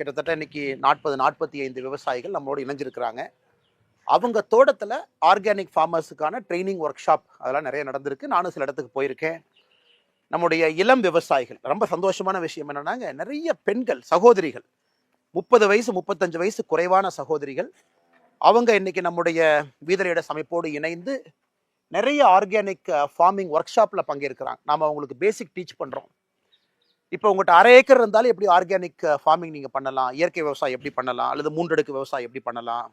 கிட்டத்தட்ட இன்றைக்கி 40-45 விவசாயிகள் நம்மளோடு இணைஞ்சிருக்கிறாங்க. அவங்க தோட்டத்தில் ஆர்கானிக் ஃபார்மர்ஸுக்கான ட்ரைனிங் ஒர்க் ஷாப் அதெல்லாம் நிறைய நடந்திருக்கு. நானும் சில இடத்துக்கு போயிருக்கேன். நம்முடைய இளம் விவசாயிகள், ரொம்ப சந்தோஷமான விஷயம் என்னன்னாங்க, நிறைய பெண்கள் சகோதரிகள், 30 வயசு 35 வயசு குறைவான சகோதரிகள் அவங்க இன்னைக்கு நம்முடைய வீதலிட அமைப்போடு இணைந்து நிறைய ஆர்கானிக் ஃபார்மிங் ஒர்க் ஷாப்பில் பங்கேற்கிறாங்க. நாம் அவங்களுக்கு பேசிக் டீச் பண்ணுறோம். இப்போ உங்கள்கிட்ட 1/2 ஏக்கர் இருந்தாலும் எப்படி ஆர்கானிக் ஃபார்மிங் நீங்கள் பண்ணலாம், இயற்கை விவசாயம் எப்படி பண்ணலாம், அல்லது 3 அடுக்கு விவசாயம் எப்படி பண்ணலாம்,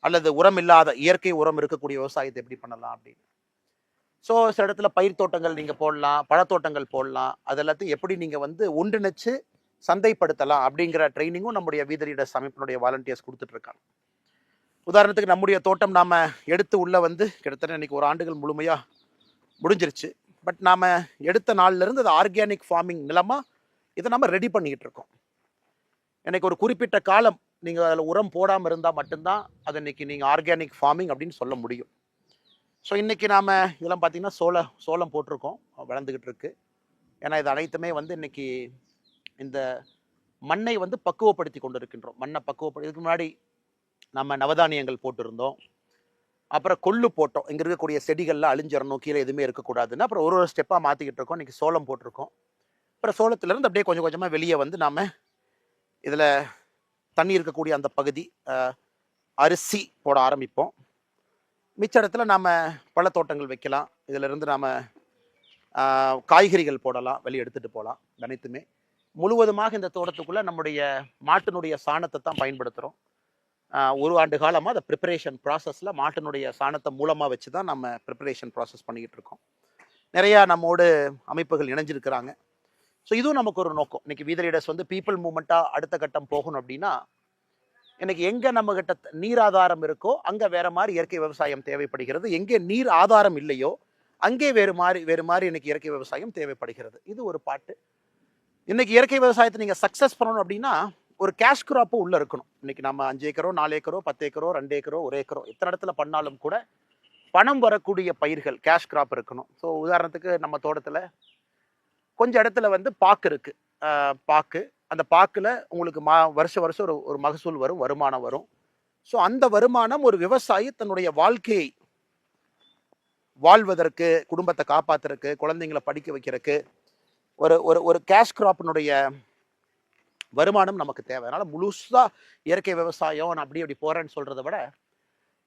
அல்லது உரம் இல்லாத இயற்கை உரம் இருக்கக்கூடிய விவசாயத்தை எப்படி பண்ணலாம் அப்படின்னு. ஸோ சில இடத்துல பயிர் தோட்டங்கள் நீங்கள் போடலாம், பழத்தோட்டங்கள் போடலாம். அது எல்லாத்தையும் எப்படி நீங்கள் வந்து ஒன்றிணைச்சு சந்தைப்படுத்தலாம் அப்படிங்கிற ட்ரைனிங்கும் நம்முடைய வீதலிட அமைப்பினுடைய வாலண்டியர்ஸ் கொடுத்துட்ருக்காங்க. உதாரணத்துக்கு நம்முடைய தோட்டம் நாம் எடுத்து உள்ள வந்து கிட்டத்தட்ட இன்னைக்கு 1 ஆண்டுகள் முழுமையாக முடிஞ்சிருச்சு. பட் நாம் எடுத்த நாள்லேருந்து அது ஆர்கானிக் ஃபார்மிங் நிலமாக இதை நம்ம ரெடி பண்ணிக்கிட்டு இருக்கோம். எனக்கு ஒரு குறிப்பிட்ட காலம் நீங்கள் அதில் உரம் போடாமல் இருந்தால் மட்டும்தான் அது இன்னைக்கு நீங்கள் ஆர்கானிக் ஃபார்மிங் அப்படின்னு சொல்ல முடியும். ஸோ இன்றைக்கி நாம் இதெல்லாம் பார்த்திங்கன்னா சோளம் போட்டிருக்கோம், வளர்ந்துக்கிட்டு இருக்கு. ஏன்னா இது அனைத்துமே வந்து இன்னைக்கு இந்த மண்ணை வந்து பக்குவப்படுத்தி கொண்டு இருக்கின்றோம். மண்ணை இதுக்கு முன்னாடி நம்ம நவதானியங்கள் போட்டிருந்தோம், அப்புறம் கொள்ளு போட்டோம். இங்கே இருக்கக்கூடிய செடிகள்லாம் அழிஞ்சிடணும், கீழே எதுவுமே இருக்கக்கூடாதுன்னு அப்புறம் ஒரு ஸ்டெப்பாக மாற்றிக்கிட்டு இருக்கோம். இன்றைக்கி சோளம் போட்டிருக்கோம். அப்புறம் சோளத்துலேருந்து அப்படியே கொஞ்சம் கொஞ்சமாக வெளியே வந்து நாம் இதில் தண்ணி இருக்கக்கூடிய அந்த பகுதி அரிசி போட ஆரம்பிப்போம். மிச்ச இடத்துல நாம் பழத்தோட்டங்கள் வைக்கலாம். இதிலிருந்து நாம் காய்கறிகள் போடலாம், வெளியே எடுத்துகிட்டு போகலாம். அனைத்துமே முழுவதுமாக இந்த தோட்டத்துக்குள்ளே நம்முடைய மாட்டினுடைய சாணத்தை தான் பயன்படுத்துகிறோம். 1 ஆண்டு காலமாக அந்த ப்ரிப்பரேஷன் ப்ராசஸில் மாட்டினுடைய சாணத்தை மூலமாக வச்சு தான் நம்ம ப்ரிப்பரேஷன் ப்ராசஸ் பண்ணிக்கிட்டு இருக்கோம். நிறையா நம்மோடு அமைப்புகள் இணைஞ்சிருக்கிறாங்க. ஸோ இதுவும் நமக்கு ஒரு நோக்கம். இன்றைக்கி வீதலிடர்ஸ் வந்து பீப்புள் மூமெண்ட்டாக அடுத்த கட்டம் போகணும் அப்படின்னா, இன்றைக்கி எங்கே நம்மகிட்ட நீர் ஆதாரம் இருக்கோ அங்கே வேறு மாதிரி இயற்கை விவசாயம் தேவைப்படுகிறது. எங்கே நீர் ஆதாரம் இல்லையோ அங்கே வேறு மாதிரி இன்றைக்கி இயற்கை விவசாயம் தேவைப்படுகிறது. இது ஒரு பாட்டு. இன்றைக்கி இயற்கை விவசாயத்தை நீங்கள் சக்ஸஸ் பண்ணணும் அப்படின்னா ஒரு கேஷ் கிராப்பும் உள்ளே இருக்கணும். இன்றைக்கி நம்ம 5 ஏக்கரோ 4 ஏக்கரோ 10 ஏக்கரோ 2 ஏக்கரோ 1 ஏக்கரோ எத்தனை இடத்துல பண்ணாலும் கூட பணம் வரக்கூடிய பயிர்கள் கேஷ் கிராப் இருக்கணும். ஸோ உதாரணத்துக்கு நம்ம தோட்டத்தில் கொஞ்சம் இடத்துல வந்து பாக்கு இருக்குது. பாக்கு, அந்த பாக்கில் உங்களுக்கு வருஷம் ஒரு மகசூல் வரும், வருமானம் வரும். ஸோ அந்த வருமானம் ஒரு விவசாயி தன்னுடைய வாழ்க்கையை வாழ்வதற்கு, குடும்பத்தை காப்பாற்றுறதுக்கு, குழந்தைங்களை படிக்க வைக்கிறதுக்கு ஒரு கேஷ் கிராப்பினுடைய வருமானம் நமக்கு தேவை. அதனால் முழுசாக இயற்கை விவசாயம் நான் அப்படி போகிறேன்னு சொல்கிறத விட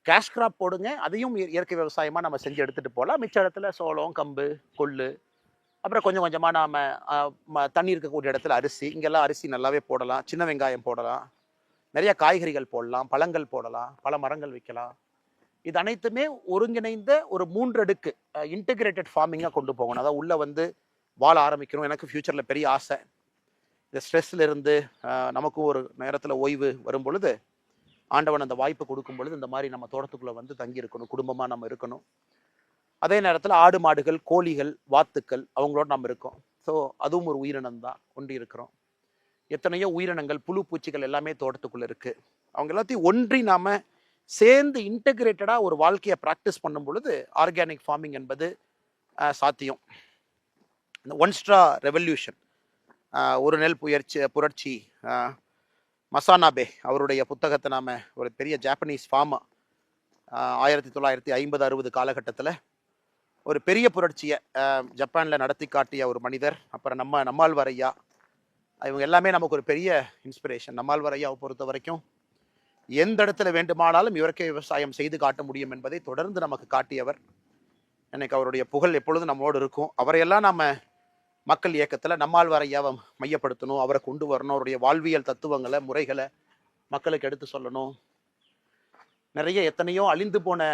கேஷ் கிராப் போடுங்க, அதையும் இயற்கை விவசாயமாக நம்ம செஞ்சு எடுத்துகிட்டு போகலாம். மிச்ச இடத்துல சோளம், கம்பு, கொள்ளு, அப்புறம் கொஞ்சம் கொஞ்சமாக நாம் தண்ணி இருக்கக்கூடிய இடத்துல அரிசி, இங்கெல்லாம் அரிசி நல்லாவே போடலாம். சின்ன வெங்காயம் போடலாம், நிறைய காய்கறிகள் போடலாம், பழங்கள் போடலாம், பல மரங்கள் வைக்கலாம். இது அனைத்துமே ஒருங்கிணைந்த ஒரு 3 அடுக்கு இன்டெகிரேட்டட் ஃபார்மிங்காக கொண்டு போகணும். அதாவது உள்ளே வந்து வாழ ஆரம்பிக்கணும். எனக்கு ஃப்யூச்சரில் பெரிய ஆசை. இந்த ஸ்ட்ரெஸ்ஸில் இருந்து நமக்கும் ஒரு நேரத்தில் ஓய்வு வரும் பொழுது, ஆண்டவன் அந்த வாய்ப்பு கொடுக்கும் பொழுது இந்த மாதிரி நம்ம தோட்டத்துக்குள்ளே வந்து தங்கி இருக்கணும், குடும்பமாக நம்ம இருக்கணும். அதே நேரத்தில் ஆடு மாடுகள், கோழிகள், வாத்துக்கள் அவங்களோட நம்ம இருக்கோம். ஸோ அதுவும் ஒரு உயிரினம் தான், ஒன்றி இருக்கிறோம். எத்தனையோ உயிரினங்கள், புழு பூச்சிகள் எல்லாமே தோட்டத்துக்குள்ளே இருக்குது. அவங்க எல்லாத்தையும் ஒன்றி நாம் சேர்ந்து இன்டெகிரேட்டடாக ஒரு வாழ்க்கையை ப்ராக்டிஸ் பண்ணும் பொழுது ஆர்கானிக் ஃபார்மிங் என்பது சாத்தியம். இந்த ஒன் ஸ்ட்ரா ரெவல்யூஷன், ஒரு நெல் புரட்சி, மசானாபே அவருடைய புத்தகத்தை நாம் ஒரு பெரிய ஜாப்பனீஸ் ஃபார்மா 1950-60 காலகட்டத்தில் ஒரு பெரிய புரட்சியை ஜப்பானில் நடத்தி காட்டிய ஒரு மனிதர். அப்புறம் நம்மாழ்வார் ஐயா, இவங்க எல்லாமே நமக்கு ஒரு பெரிய இன்ஸ்பிரேஷன். நம்மாழ்வார் ஐயாவை பொறுத்த வரைக்கும் எந்த இடத்துல வேண்டுமானாலும் இயற்கை விவசாயம் செய்து காட்ட முடியும் என்பதை தொடர்ந்து நமக்கு காட்டியவர். எனக்கு அவருடைய புகழ் எப்பொழுதும் நம்மளோடு இருக்கும். அவரையெல்லாம் நம்ம மக்கள் இயக்கத்தில் நம்மாழ்வார் ஐயாவை மையப்படுத்தணும், அவரை கொண்டு வரணும், அவருடைய வாழ்வியல் தத்துவங்களை, முறைகளை மக்களுக்கு எடுத்து சொல்லணும். நிறைய எத்தனையோ அழிந்து போன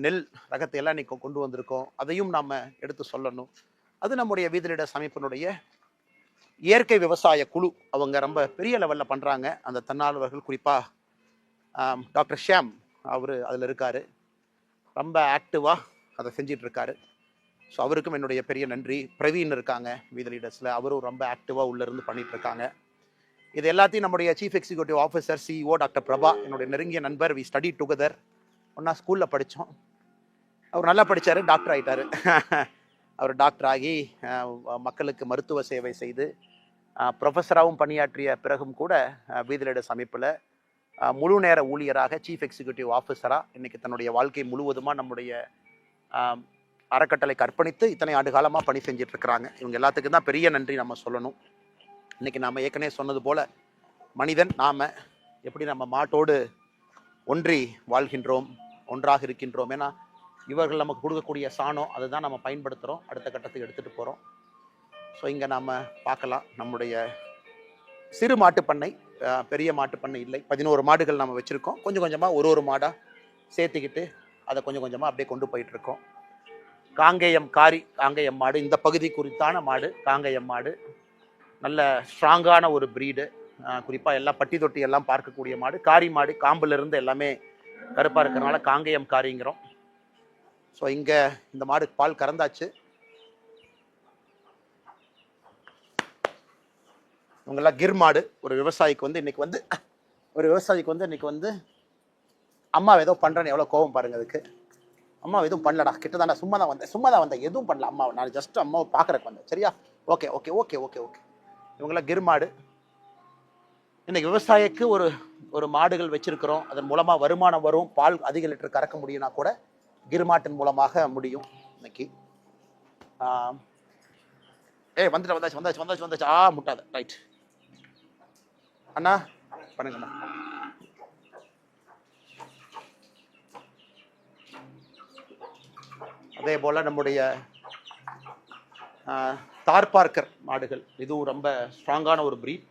நெல் ரகத்தை எல்லாம் இன்னைக்கு கொண்டு வந்திருக்கோம், அதையும் நாம் எடுத்து சொல்லணும். அது நம்முடைய வீதலிட அமைப்பினுடைய இயற்கை விவசாய குழு, அவங்க ரொம்ப பெரிய லெவலில் பண்ணுறாங்க. அந்த தன்னார்வலர்கள், குறிப்பாக டாக்டர் ஷியாம் அவர் அதில் இருக்கார், ரொம்ப ஆக்டிவாக அதை செஞ்சிட்ருக்காரு. ஸோ அவருக்கும் என்னுடைய பெரிய நன்றி. பிரவீன் இருக்காங்க வீதலிடர்ஸில், அவரும் ரொம்ப ஆக்டிவாக உள்ளேருந்து பண்ணிகிட்ருக்காங்க. இது எல்லாத்தையும் நம்முடைய chief executive officer CEO doctor Prabha, என்னுடைய நெருங்கிய நண்பர், வி ஸ்டடி டுகெதர், ஒன்றா ஸ்கூலில் படித்தோம். அவர் நல்லா படித்தார், டாக்டர் ஆகிட்டார். அவர் டாக்டர் ஆகி மக்களுக்கு மருத்துவ சேவை செய்து ப்ரொஃபஸராகவும் பணியாற்றிய பிறகும் கூட வீதலிடர்ஸ் அமைப்பில் முழு நேர ஊழியராக, சீஃப் எக்ஸிக்யூட்டிவ் ஆஃபீஸராக இன்றைக்கி தன்னுடைய வாழ்க்கை முழுவதுமாக நம்முடைய அறக்கட்டளைக்கு அர்ப்பணித்து இத்தனை ஆண்டு காலமாக பணி செஞ்சிட்ருக்கிறாங்க. இவங்க எல்லாத்துக்கும் தான் பெரிய நன்றி நம்ம சொல்லணும். இன்றைக்கி நாம் ஏற்கனவே சொன்னது போல் மனிதன் நாம் எப்படி நம்ம மாட்டோடு ஒன்றி வாழ்கின்றோம், ஒன்றாக இருக்கின்றோம். ஏன்னா இவர்கள் நமக்கு கொடுக்கக்கூடிய சாணம் அதுதான் நம்ம பயன்படுத்துகிறோம், அடுத்த கட்டத்துக்கு எடுத்துகிட்டு போகிறோம். ஸோ இங்கே நாம் பார்க்கலாம் நம்முடைய சிறு மாட்டுப்பண்ணை, பெரிய மாட்டுப்பண்ணை இல்லை. 11 மாடுகள் நம்ம வச்சுருக்கோம். கொஞ்சம் கொஞ்சமாக ஒரு மாடாக சேர்த்துக்கிட்டு அதை கொஞ்சம் கொஞ்சமாக அப்படியே கொண்டு போயிட்டுருக்கோம். காங்கேயம் காங்கேயம் மாடு இந்த பகுதி குறித்தான மாடு. காங்கேயம் மாடு நல்ல ஸ்ட்ராங்கான ஒரு ப்ரீடு. குறிப்பாக எல்லாம் பட்டி தொட்டி எல்லாம் பார்க்கக்கூடிய மாடு. காரி மாடு காம்புலேருந்து எல்லாமே கருப்பாக இருக்கிறனால காங்கேயம் காரிங்கிறோம். ஸோ இங்கே இந்த மாடு பால் கறந்தாச்சு. இவங்கெல்லாம் கிர் மாடு. ஒரு விவசாயிக்கு வந்து இன்னைக்கு வந்து அம்மா ஏதோ பண்ணுறேன்னு எவ்வளோ கோபம் பாருங்க அதுக்கு. அம்மா எதுவும் பண்ணலடா, கிட்ட தானே சும்மா தான் வந்தேன், எதுவும் பண்ணல அம்மா, நான் ஜஸ்ட் அம்மாவை பார்க்குறக்கு வந்தேன், சரியா? Okay okay okay okay okay. இவங்கெல்லாம் கிர் மாடு. இன்னைக்கு விவசாயிக்கு ஒரு மாடுகள் வச்சிருக்கிறோம், அதன் மூலமாக வருமானம் வரும், பால் அதிக லிட்டர் கறக்க முடியும்னா கூட கிர்மாட்டின் மூலமாக முடியும். இன்னைக்கு வந்தாச்சு. முட்டாத ரைட் அண்ணா, பண்ணுங்கண்ணா. அதே போல் நம்முடைய தார்பார்க்கர் மாடுகள், இதுவும் ரொம்ப ஸ்ட்ராங்கான ஒரு ப்ரீட்.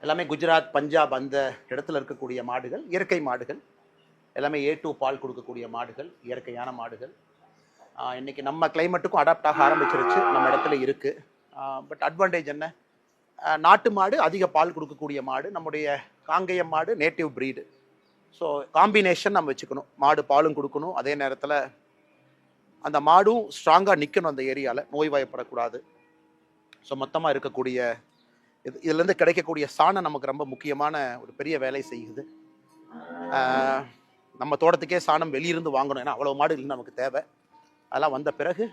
எல்லாமே குஜராத், பஞ்சாப் அந்த இடத்துல இருக்கக்கூடிய மாடுகள், இயற்கை மாடுகள். எல்லாமே A2 பால் கொடுக்கக்கூடிய மாடுகள், இயற்கையான மாடுகள். இன்றைக்கி நம்ம கிளைமேட்டுக்கும் அடாப்ட் ஆக ஆரம்பிச்சிருச்சு, நம்ம இடத்துல இருக்குது. பட் அட்வான்டேஜ் என்ன? நாட்டு மாடு அதிக பால் கொடுக்கக்கூடிய மாடு. நம்முடைய காங்கேயம் மாடு நேட்டிவ் ப்ரீடு. ஸோ காம்பினேஷன் நம்ம வச்சுக்கணும். மாடு பாலும் கொடுக்கணும், அதே நேரத்தில் அந்த மாடும் ஸ்ட்ராங்காக நிற்கணும் அந்த ஏரியாவில், நோய்வாயப்படக்கூடாது. ஸோ மொத்தமாக இருக்கக்கூடிய இதுலேருந்து கிடைக்கக்கூடிய சாணம் நமக்கு ரொம்ப முக்கியமான ஒரு பெரிய வேலை செய்யுது. நம்ம தோட்டத்துக்கே சாணம் வெளியிருந்து வாங்கணும், ஏன்னா அவ்வளோ மாடு இல்லை நமக்கு தேவை. அதெல்லாம் வந்த பிறகு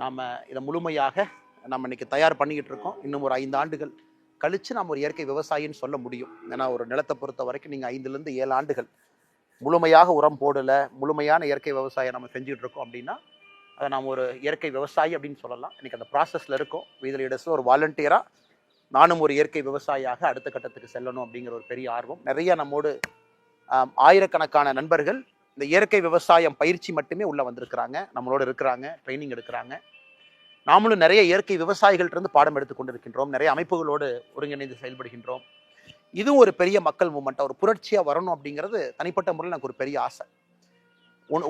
நாம் இதை முழுமையாக நம்ம இன்றைக்கி தயார் பண்ணிக்கிட்டு இருக்கோம். இன்னும் ஒரு 5 ஆண்டுகள் கழித்து நம்ம ஒரு இயற்கை விவசாயின்னு சொல்ல முடியும். ஏன்னா ஒரு நிலத்தை பொறுத்த வரைக்கும் நீங்கள் 5லேருந்து 7 ஆண்டுகள் முழுமையாக உரம் போடலை, முழுமையான இயற்கை விவசாயம் நம்ம செஞ்சுட்டு இருக்கோம் அப்படின்னா அதை நாம் ஒரு இயற்கை விவசாயி அப்படின்னு சொல்லலாம். இன்றைக்கி அந்த ப்ராசஸில் இருக்கோம். வீதில் இடத்துல ஒரு வாலண்டியராக நானும் ஒரு இயற்கை விவசாயியாக அடுத்த கட்டத்துக்கு செல்லணும் அப்படிங்கிற ஒரு பெரிய ஆர்வம். நிறைய நம்மோடு ஆயிரக்கணக்கான நண்பர்கள் இந்த இயற்கை விவசாயம் பயிற்சி மட்டுமே உள்ளே வந்திருக்கிறாங்க, நம்மளோட இருக்கிறாங்க, ட்ரைனிங் எடுக்கிறாங்க. நாமளும் நிறைய இயற்கை விவசாயிகள்கிட்ட பாடம் எடுத்து கொண்டிருக்கின்றோம், நிறைய அமைப்புகளோடு ஒருங்கிணைந்து செயல்படுகின்றோம். இதுவும் ஒரு பெரிய மக்கள் மூமெண்ட்டாக ஒரு புரட்சியாக வரணும் அப்படிங்கிறது தனிப்பட்ட முறையில் எனக்கு ஒரு பெரிய ஆசை.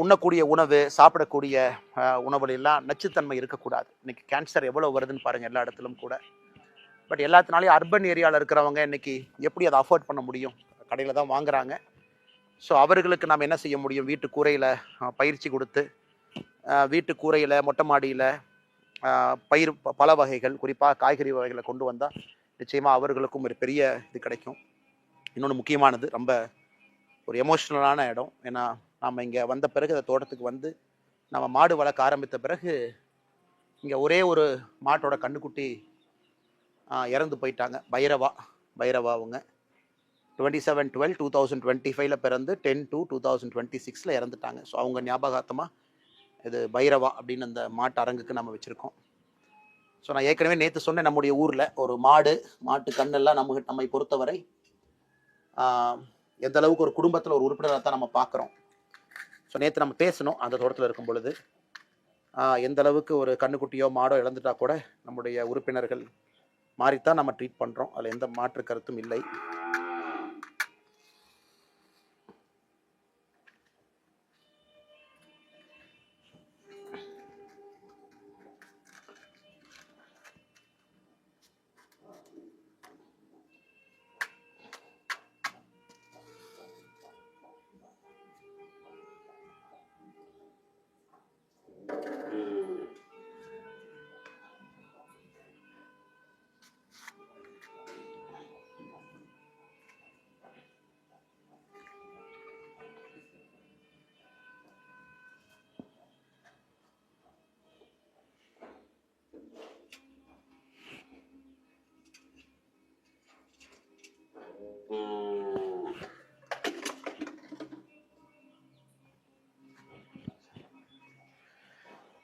உண்ணக்கூடிய உணவு, சாப்பிடக்கூடிய உணவுலாம் நச்சுத்தன்மை இருக்கக்கூடாது. இன்னைக்கு கேன்சர் எவ்வளோ வருதுன்னு பாருங்கள் எல்லா இடத்துலும் கூட. பட் எல்லாத்தினாலையும் அர்பன் ஏரியாவில் இருக்கிறவங்க இன்னைக்கு எப்படி அதை அஃபோர்ட் பண்ண முடியும்? கடையில் தான் வாங்குறாங்க. ஸோ அவர்களுக்கு நாம் என்ன செய்ய முடியும்? வீட்டு கூரையில் பயிற்சி கொடுத்து, வீட்டு கூரையில் மொட்டை மாடியில் பயிர் பல வகைகள், குறிப்பாக காய்கறி வகைகளை கொண்டு வந்தால் நிச்சயமாக அவர்களுக்கும் ஒரு பெரிய இது கிடைக்கும். இன்னொன்று முக்கியமானது, ரொம்ப ஒரு எமோஷ்னலான இடம். ஏன்னா நாம் இங்கே வந்த பிறகு அந்த தோட்டத்துக்கு வந்து நம்ம மாடு வளர்க்க ஆரம்பித்த பிறகு இங்கே ஒரே ஒரு மாட்டோட கண்ணுக்குட்டி இறந்து போயிட்டாங்க. பைரவா அவங்க 27/12/2025 பிறந்து 10/2/2026 இறந்துட்டாங்க. ஸோ அவங்க ஞாபகார்த்தமாக இது பைரவா அப்படின்னு அந்த மாட்டு அரங்குக்கு நம்ம வச்சுருக்கோம். ஸோ நான் ஏற்கனவே நேற்று சொன்னேன், நம்முடைய ஊரில் ஒரு மாட்டு கண்ணெல்லாம் நம்மை பொறுத்தவரை எந்த அளவுக்கு ஒரு குடும்பத்தில் ஒரு உறுப்பினராக தான் நம்ம பார்க்குறோம். ஸோ நேற்று நம்ம பேசணும் அந்த தோட்டத்தில் இருக்கும் பொழுது, எந்த அளவுக்கு ஒரு கண்ணுக்குட்டியோ மாடோ இழந்துட்டா கூட நம்முடைய உறுப்பினர்கள் மாறித்தான் நம்ம ட்ரீட் பண்ணுறோம். அதில் எந்த மாற்று கருத்தும் இல்லை.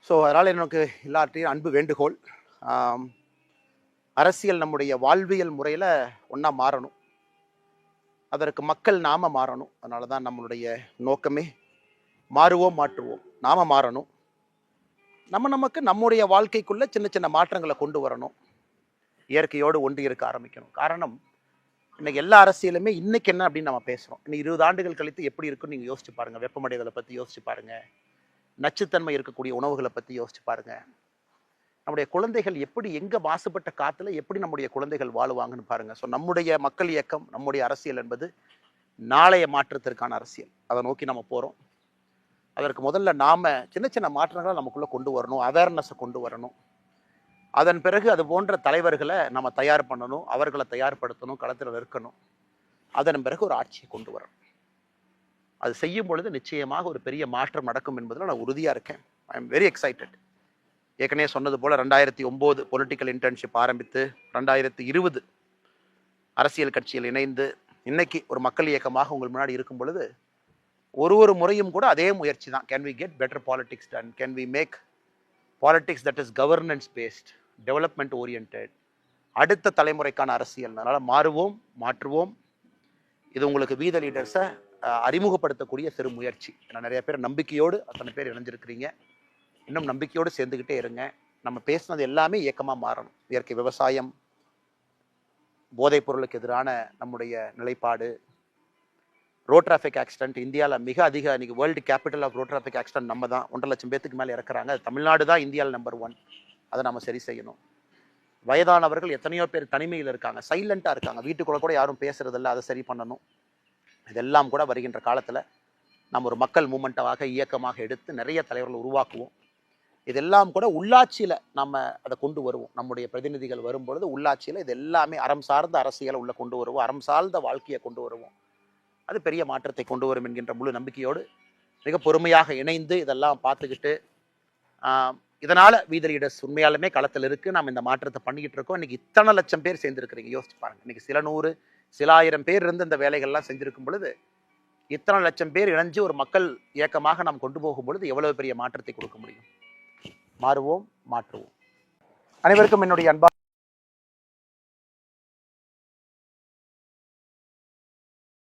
ஸோ அதனால் எனக்கு எல்லார்ட்டையும் அன்பு வேண்டுகோள், அரசியல் நம்முடைய வாழ்வியல் முறையில் ஒன்றா மாறணும். அதற்கு மக்கள் நாம மாறணும். அதனால தான் நம்மளுடைய நோக்கமே மாறுவோம் மாற்றுவோம். நாம மாறணும். நமக்கு நம்முடைய வாழ்க்கைக்குள்ள சின்ன சின்ன மாற்றங்களை கொண்டு வரணும். இயற்கையோடு ஒன்றி இருக்க ஆரம்பிக்கணும். காரணம், இன்னைக்கு எல்லா அரசியலுமே இன்னைக்கு என்ன அப்படின்னு நம்ம பேசுறோம். இன்னும் 20 ஆண்டுகள் கழித்து எப்படி இருக்குன்னு நீங்க யோசிச்சு பாருங்க. வெப்பமடைதலை பத்தி யோசிச்சு பாருங்க. நச்சுத்தன்மை இருக்கக்கூடிய உணவுகளை பத்தி யோசிச்சு பாருங்க. நம்முடைய குழந்தைகள் எப்படி எங்க மாசுபட்ட காத்துல எப்படி நம்முடைய குழந்தைகள் வாழுவாங்கன்னு பாருங்க. ஸோ நம்முடைய மக்கள் இயக்கம், நம்முடைய அரசியல் என்பது நாளைய மாற்றத்திற்கான அரசியல். அதை நோக்கி நம்ம போறோம். அதற்கு முதல்ல நாம சின்ன சின்ன மாற்றங்களை நமக்குள்ள கொண்டு வரணும், அவேர்னஸை கொண்டு வரணும். அதன் பிறகு அது போன்ற தலைவர்களை நம்ம தயார் பண்ணணும், அவர்களை தயார்படுத்தணும், களத்தில் நிற்கணும். அதன் பிறகு ஒரு ஆட்சியை கொண்டு வரணும். அது செய்யும் பொழுது நிச்சயமாக ஒரு பெரிய மாற்றம் நடக்கும் என்பதில் நான் உறுதியா இருக்கேன். I am very excited. ஏற்கனவே சொன்னது போல 2009 பொலிட்டிக்கல் இன்டர்ன்ஷிப் ஆரம்பித்து 2020 அரசியல் கட்சியில் இணைந்து இன்னைக்கு ஒரு மக்கள் இயக்கமாக உங்கள் முன்னாடி இருக்கும் பொழுது ஒரு முறையும் கூட அதே முயற்சி தான். Can we get better politics done? Can we make politics that is governance based, development orient, அடுத்த தலைமுறைக்கான அரசியல். அதனால மாறுவோம் மாற்றுவோம். இது உங்களுக்கு வீத லீடர்ஸை அறிமுகப்படுத்தக்கூடிய சிறு முயற்சி. ஏன்னா நிறைய பேர் நம்பிக்கையோடு அத்தனை பேர் இணைஞ்சிருக்கிறீங்க. இன்னும் நம்பிக்கையோடு சேர்ந்துக்கிட்டே இருங்க. நம்ம பேசுனது எல்லாமே இயக்கமாக மாறணும். இயற்கை விவசாயம், போதைப் பொருளுக்கு எதிரான நம்முடைய நிலைப்பாடு, ரோட் டிராஃபிக் ஆக்சிடென்ட். இந்தியாவில் மிக அதிக இன்னைக்கு world capital of road traffic accident நம்ம தான். 1.5 லட்சம் பேத்துக்கு மேலே இறக்குறாங்க. அது தமிழ்நாடு தான் இந்தியாவில் நம்பர் 1. அதை நம்ம சரி செய்யணும். வயதானவர்கள் எத்தனையோ பேர் தனிமையில் இருக்காங்க, சைலண்டாக இருக்காங்க, வீட்டுக்குள்ள கூட யாரும் பேசுறதில்ல. அதை சரி பண்ணணும். இதெல்லாம் கூட வருகின்ற காலத்தில் நம்ம ஒரு மக்கள் மூமெண்ட்டாக இயக்கமாக எடுத்து நிறைய தலைவர்கள் உருவாக்குவோம். இதெல்லாம் கூட உள்ளாட்சியில் நம்ம அதை கொண்டு வருவோம். நம்முடைய பிரதிநிதிகள் வரும்பொழுது உள்ளாட்சியில் இது எல்லாமே அறம் சார்ந்த அரசியலை உள்ள கொண்டு வருவோம், அறம் சார்ந்த வாழ்க்கையை கொண்டு வருவோம். அது பெரிய மாற்றத்தை கொண்டு வரும் என்கின்ற முழு நம்பிக்கையோடு மிக பொறுமையாக இணைந்து இதெல்லாம் பார்த்துக்கிட்டு இதனால வீத லீடர்ஸ் உண்மையாலுமே களத்தில் இருக்கு. நம்ம இந்த மாற்றத்தை பண்ணிக்கிட்டு இருக்கோம். இன்னைக்கு இத்தனை லட்சம் பேர் சேர்ந்துருக்கிறீங்க. யோசிச்சு பாருங்க. இன்னைக்கு சில 100 சில 1000 பேர் இருந்து இந்த வேலைகள்லாம் செஞ்சிருக்கும் பொழுது இத்தனை லட்சம் பேர் இணைஞ்சு ஒரு மக்கள் இயக்கமாக நாம் கொண்டு போகும் பொழுது எவ்வளவு பெரிய மாற்றத்தை கொடுக்க முடியும். மாறுவோம் மாற்றுவோம். அனைவருக்கும் என்னுடைய அன்பா